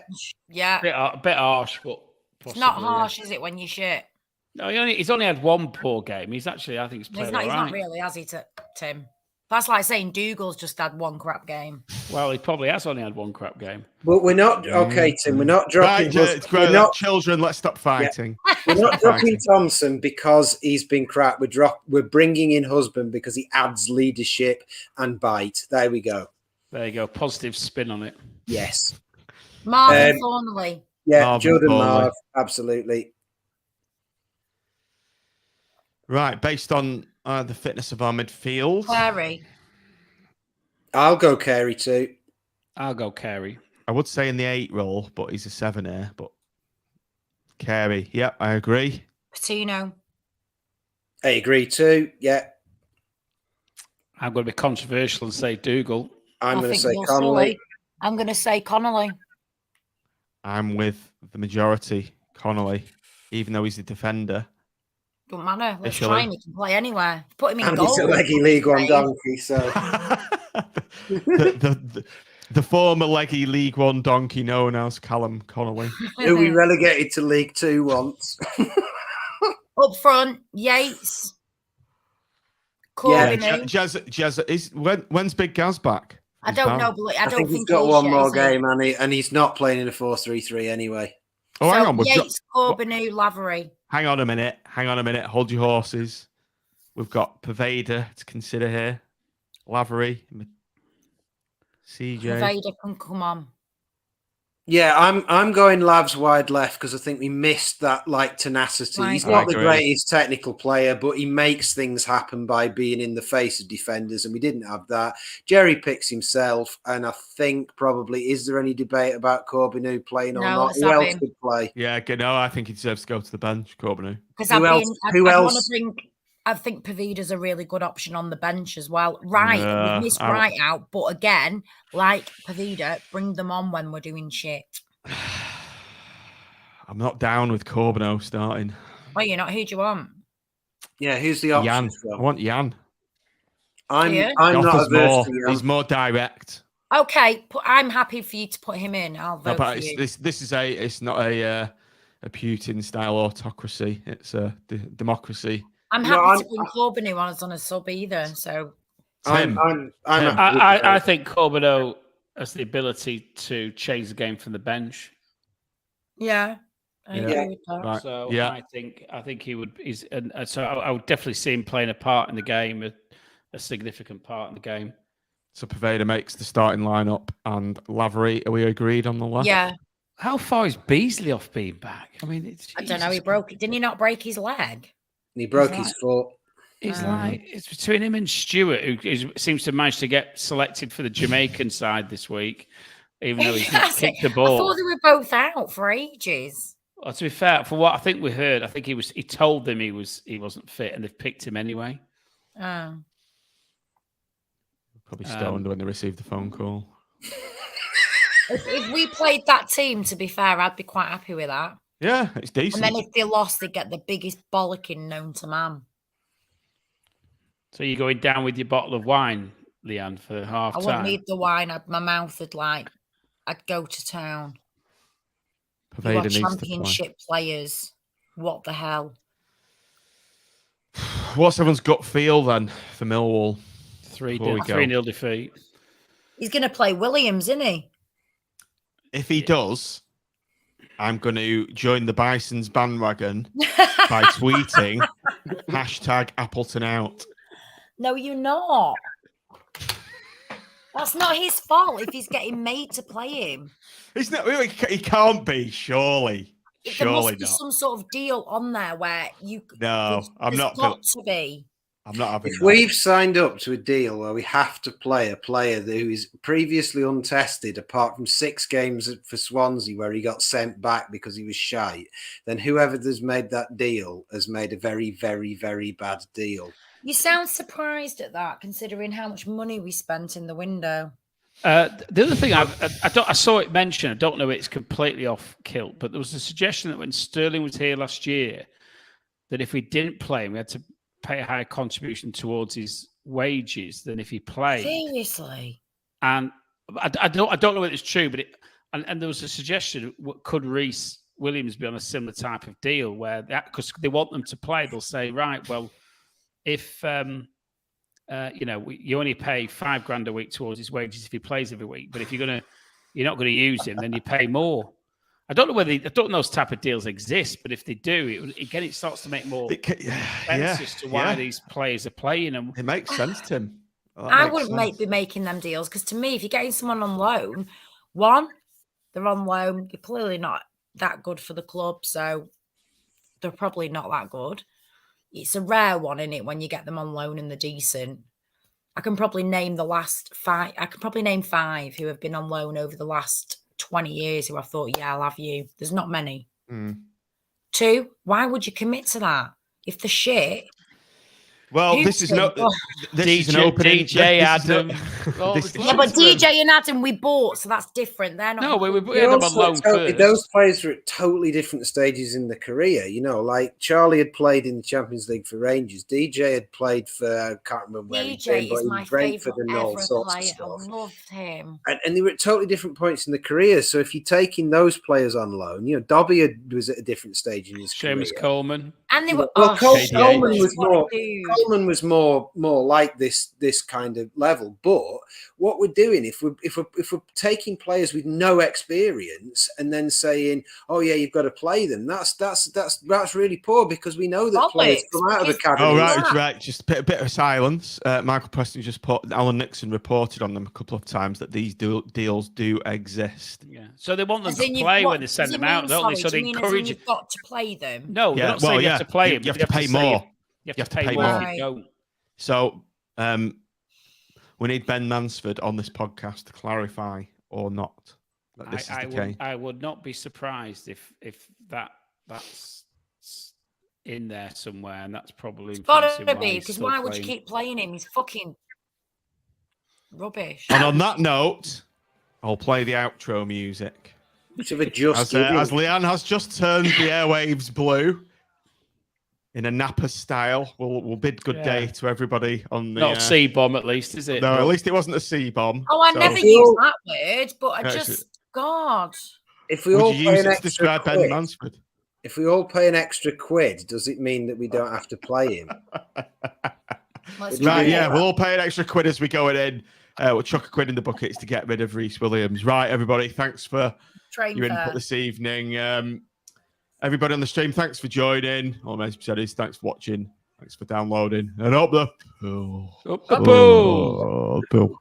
Yeah. A bit harsh, but It's not possibly, harsh, is it, when you shit? No, he's only had one poor game. He's actually, I think, he's played He's not all right. really, has he, Tim? That's like saying Dougal's just had one crap game. Well, he probably has only had one crap game. But we're not okay, Tim. We're not dropping. Right, we're not. Children, let's stop fighting. We're not dropping Thompson because he's been crap. We're bringing in Husband because he adds leadership and bite. There we go. There you go. Positive spin on it. Yes. Marvin Thornley. Yeah, Marvin Jordan Thornley. Marv. Absolutely. Right, based on the fitness of our midfield, Clary. I'll go Carey too. I'll go Carey. I would say in the 8 role, but he's a 7 here. But Carey, yeah, I agree. Patino. I agree too. Yeah. I'm going to be controversial and say Dougal. I'm I going to think say Will Connolly. Sully. I'm going to say Connolly. I'm with the majority, Connolly, even though he's a defender. Don't matter. Let's Officially. try him. He can play anywhere. Put him in And goal. he's a leggy League One donkey, so the former leggy League One donkey known as Callum Connolly. who we relegated to League Two once. Up front, Yates. Yeah, Corbinu. Jazz is when's Big Gaz back? I He's don't back. know, but I I don't think think he's got he's one shit, more is he? game, and he's not playing in a 4-3-3 anyway. Oh, hang on. Yates, Corbinu, Lavery. Hang on a minute. Hold your horses. We've got Pervader to consider here. Lavery, CJ. Vader can come on. Yeah, I'm going Lavs wide left because I think we missed that like tenacity. Right. He's I not the agree. greatest technical player, but he makes things happen by being in the face of defenders, and we didn't have that. Jerry picks himself, and I think probably is there any debate about Corbinu playing or No, not? let's Who have else him. could play? Yeah, no, I think he deserves to go to the bench, Corbinu. Because Who else? I think Pavida's a really good option on the bench as well. Right, Yeah, we've missed I- Right out, but again, like Pavida, bring them on when we're doing shit. I'm not down with Corbinu starting. Well, you're not. Who do you want? Yeah, who's the Jan. option? I want Jan. I'm Yeah. not Offers averse more. to Jan. He's more direct. Okay, I'm happy for you to put him in. I'll vote No, but for you. it's not a Putin style autocracy. It's a democracy. I'm No, happy to bring Corbinu on a sub either. So Tim. I'm Tim. happy with I that. think Corbinu has the ability to change the game from the bench. yeah, I Yeah. agree with that. Right. So Yeah. I think he would. So I would definitely see him playing a part in the game, a significant part in the game. So Paveda makes the starting lineup, and Lavery. Are we agreed on the left? Yeah, How far is Beasley off being back? I mean, it's I don't know. He Jesus broke it. Didn't he not break his leg? He broke He's his foot. It's like it's between him and Stewart, who seems to manage to get selected for the Jamaican side this week, even though he's not That's it. kicked the I ball. thought they were both out for ages. Well, to be fair, for what I think we heard, I think he told them he wasn't fit, and they've picked him anyway. Oh. Probably stoned when they received the phone call. If we played that team, to be fair, I'd be quite happy with that. Yeah, it's decent. And then if they lost, they'd get the biggest bollocking known to man. So you're going down with your bottle of wine, Leanne, for half I time. wouldn't need the wine. My mouth would I'd go to town. You Paveda are needs to play. championship players. What the hell? What's everyone's gut feel then for Millwall? 3-0 defeat. He's going to play Williams, isn't he? If he does, I'm going to join the Bison's bandwagon by tweeting #Appleton out. No, you're not. That's not his fault if he's getting made to play him. He's not. He can't be. Surely There must not. be some sort of deal on there where you. No, I'm not. Got to be. I'm not having If that. we've signed up to a deal where we have to play a player who is previously untested, apart from 6 games for Swansea where he got sent back because he was shite, then whoever has made that deal has made a very, very, very bad deal. You sound surprised at that, considering how much money we spent in the window. The other thing I saw it mentioned, I don't know it's completely off kilt, but there was a suggestion that when Sterling was here last year, that if we didn't play him, we had to pay a higher contribution towards his wages than if he played. Seriously. And I don't know whether it's true, but and there was a suggestion: could Reece Williams be on a similar type of deal where because they want them to play, they'll say, right, well, if you only pay $5,000 a week towards his wages if he plays every week, but if you're not going to use him, then you pay more. I don't know those type of deals exist, but if they do, it starts to make more sense as to why these players are playing. And it makes sense, Tim. I wouldn't be making them deals because to me, if you're getting someone on loan, one, they're on loan, you're clearly not that good for the club, so they're probably not that good. It's a rare one, isn't it, when you get them on loan and they're decent. I can probably name five who have been on loan over the last 20 years who I thought, yeah, I'll have you. There's not many. 2, why would you commit to that? If the shit... Well, this is an opening. DJ Adam. Yeah, but DJ and Adam we bought, so that's different. They're not. No, we had them on loan first. Those players are at totally different stages in the career. You know, like Charlie had played in the Champions League for Rangers. DJ had played for I can't remember where he'd been, but in Brentford and all sorts of stuff. I loved him. And they were at totally different points in the career. So if you're taking those players on loan, Dobby was at a different stage in his career. Seamus Coleman. And they were Well, KDH. Coleman was more like Coleman was more like this kind of level. But what we're doing, if we're taking players with no experience and then saying, "Oh yeah, you've got to play them," that's really poor, because we know that players come out of academies. Oh right. Just a bit of silence. Michael Preston just put Alan Nixon reported on them a couple of times that these deals do exist. Yeah. So they want them to play when they send them out, don't they? So they encourage you've got to play them. No, they're not saying you have to play him. You have to pay more. You have to pay more if you don't. So we need Ben Mansford on this podcast to clarify or not that this is the case. I would not be surprised if that's in there somewhere, and that's probably it's got to be, because why would you keep playing him? He's fucking rubbish. And on that note, I'll play the outro music. Which of a just as Leanne has just turned the airwaves blue in a Napa style. We'll bid good day to everybody on the not a C bomb, at least, is it? No, at least it wasn't a C bomb. Oh, I never use that word, but I just God. If we Would all you pay use an it to extra describe Ben quid, Mansford? if we all pay an extra quid, does it mean that we don't have to play him? Right, yeah, we'll all pay an extra quid as we go in. We'll chuck a quid in the buckets to get rid of Reece Williams. Right, everybody, thanks for your input this evening. Everybody on the stream, thanks for joining. All my episodes, thanks for watching. Thanks for downloading. And up the pool. Up the pool. Pool.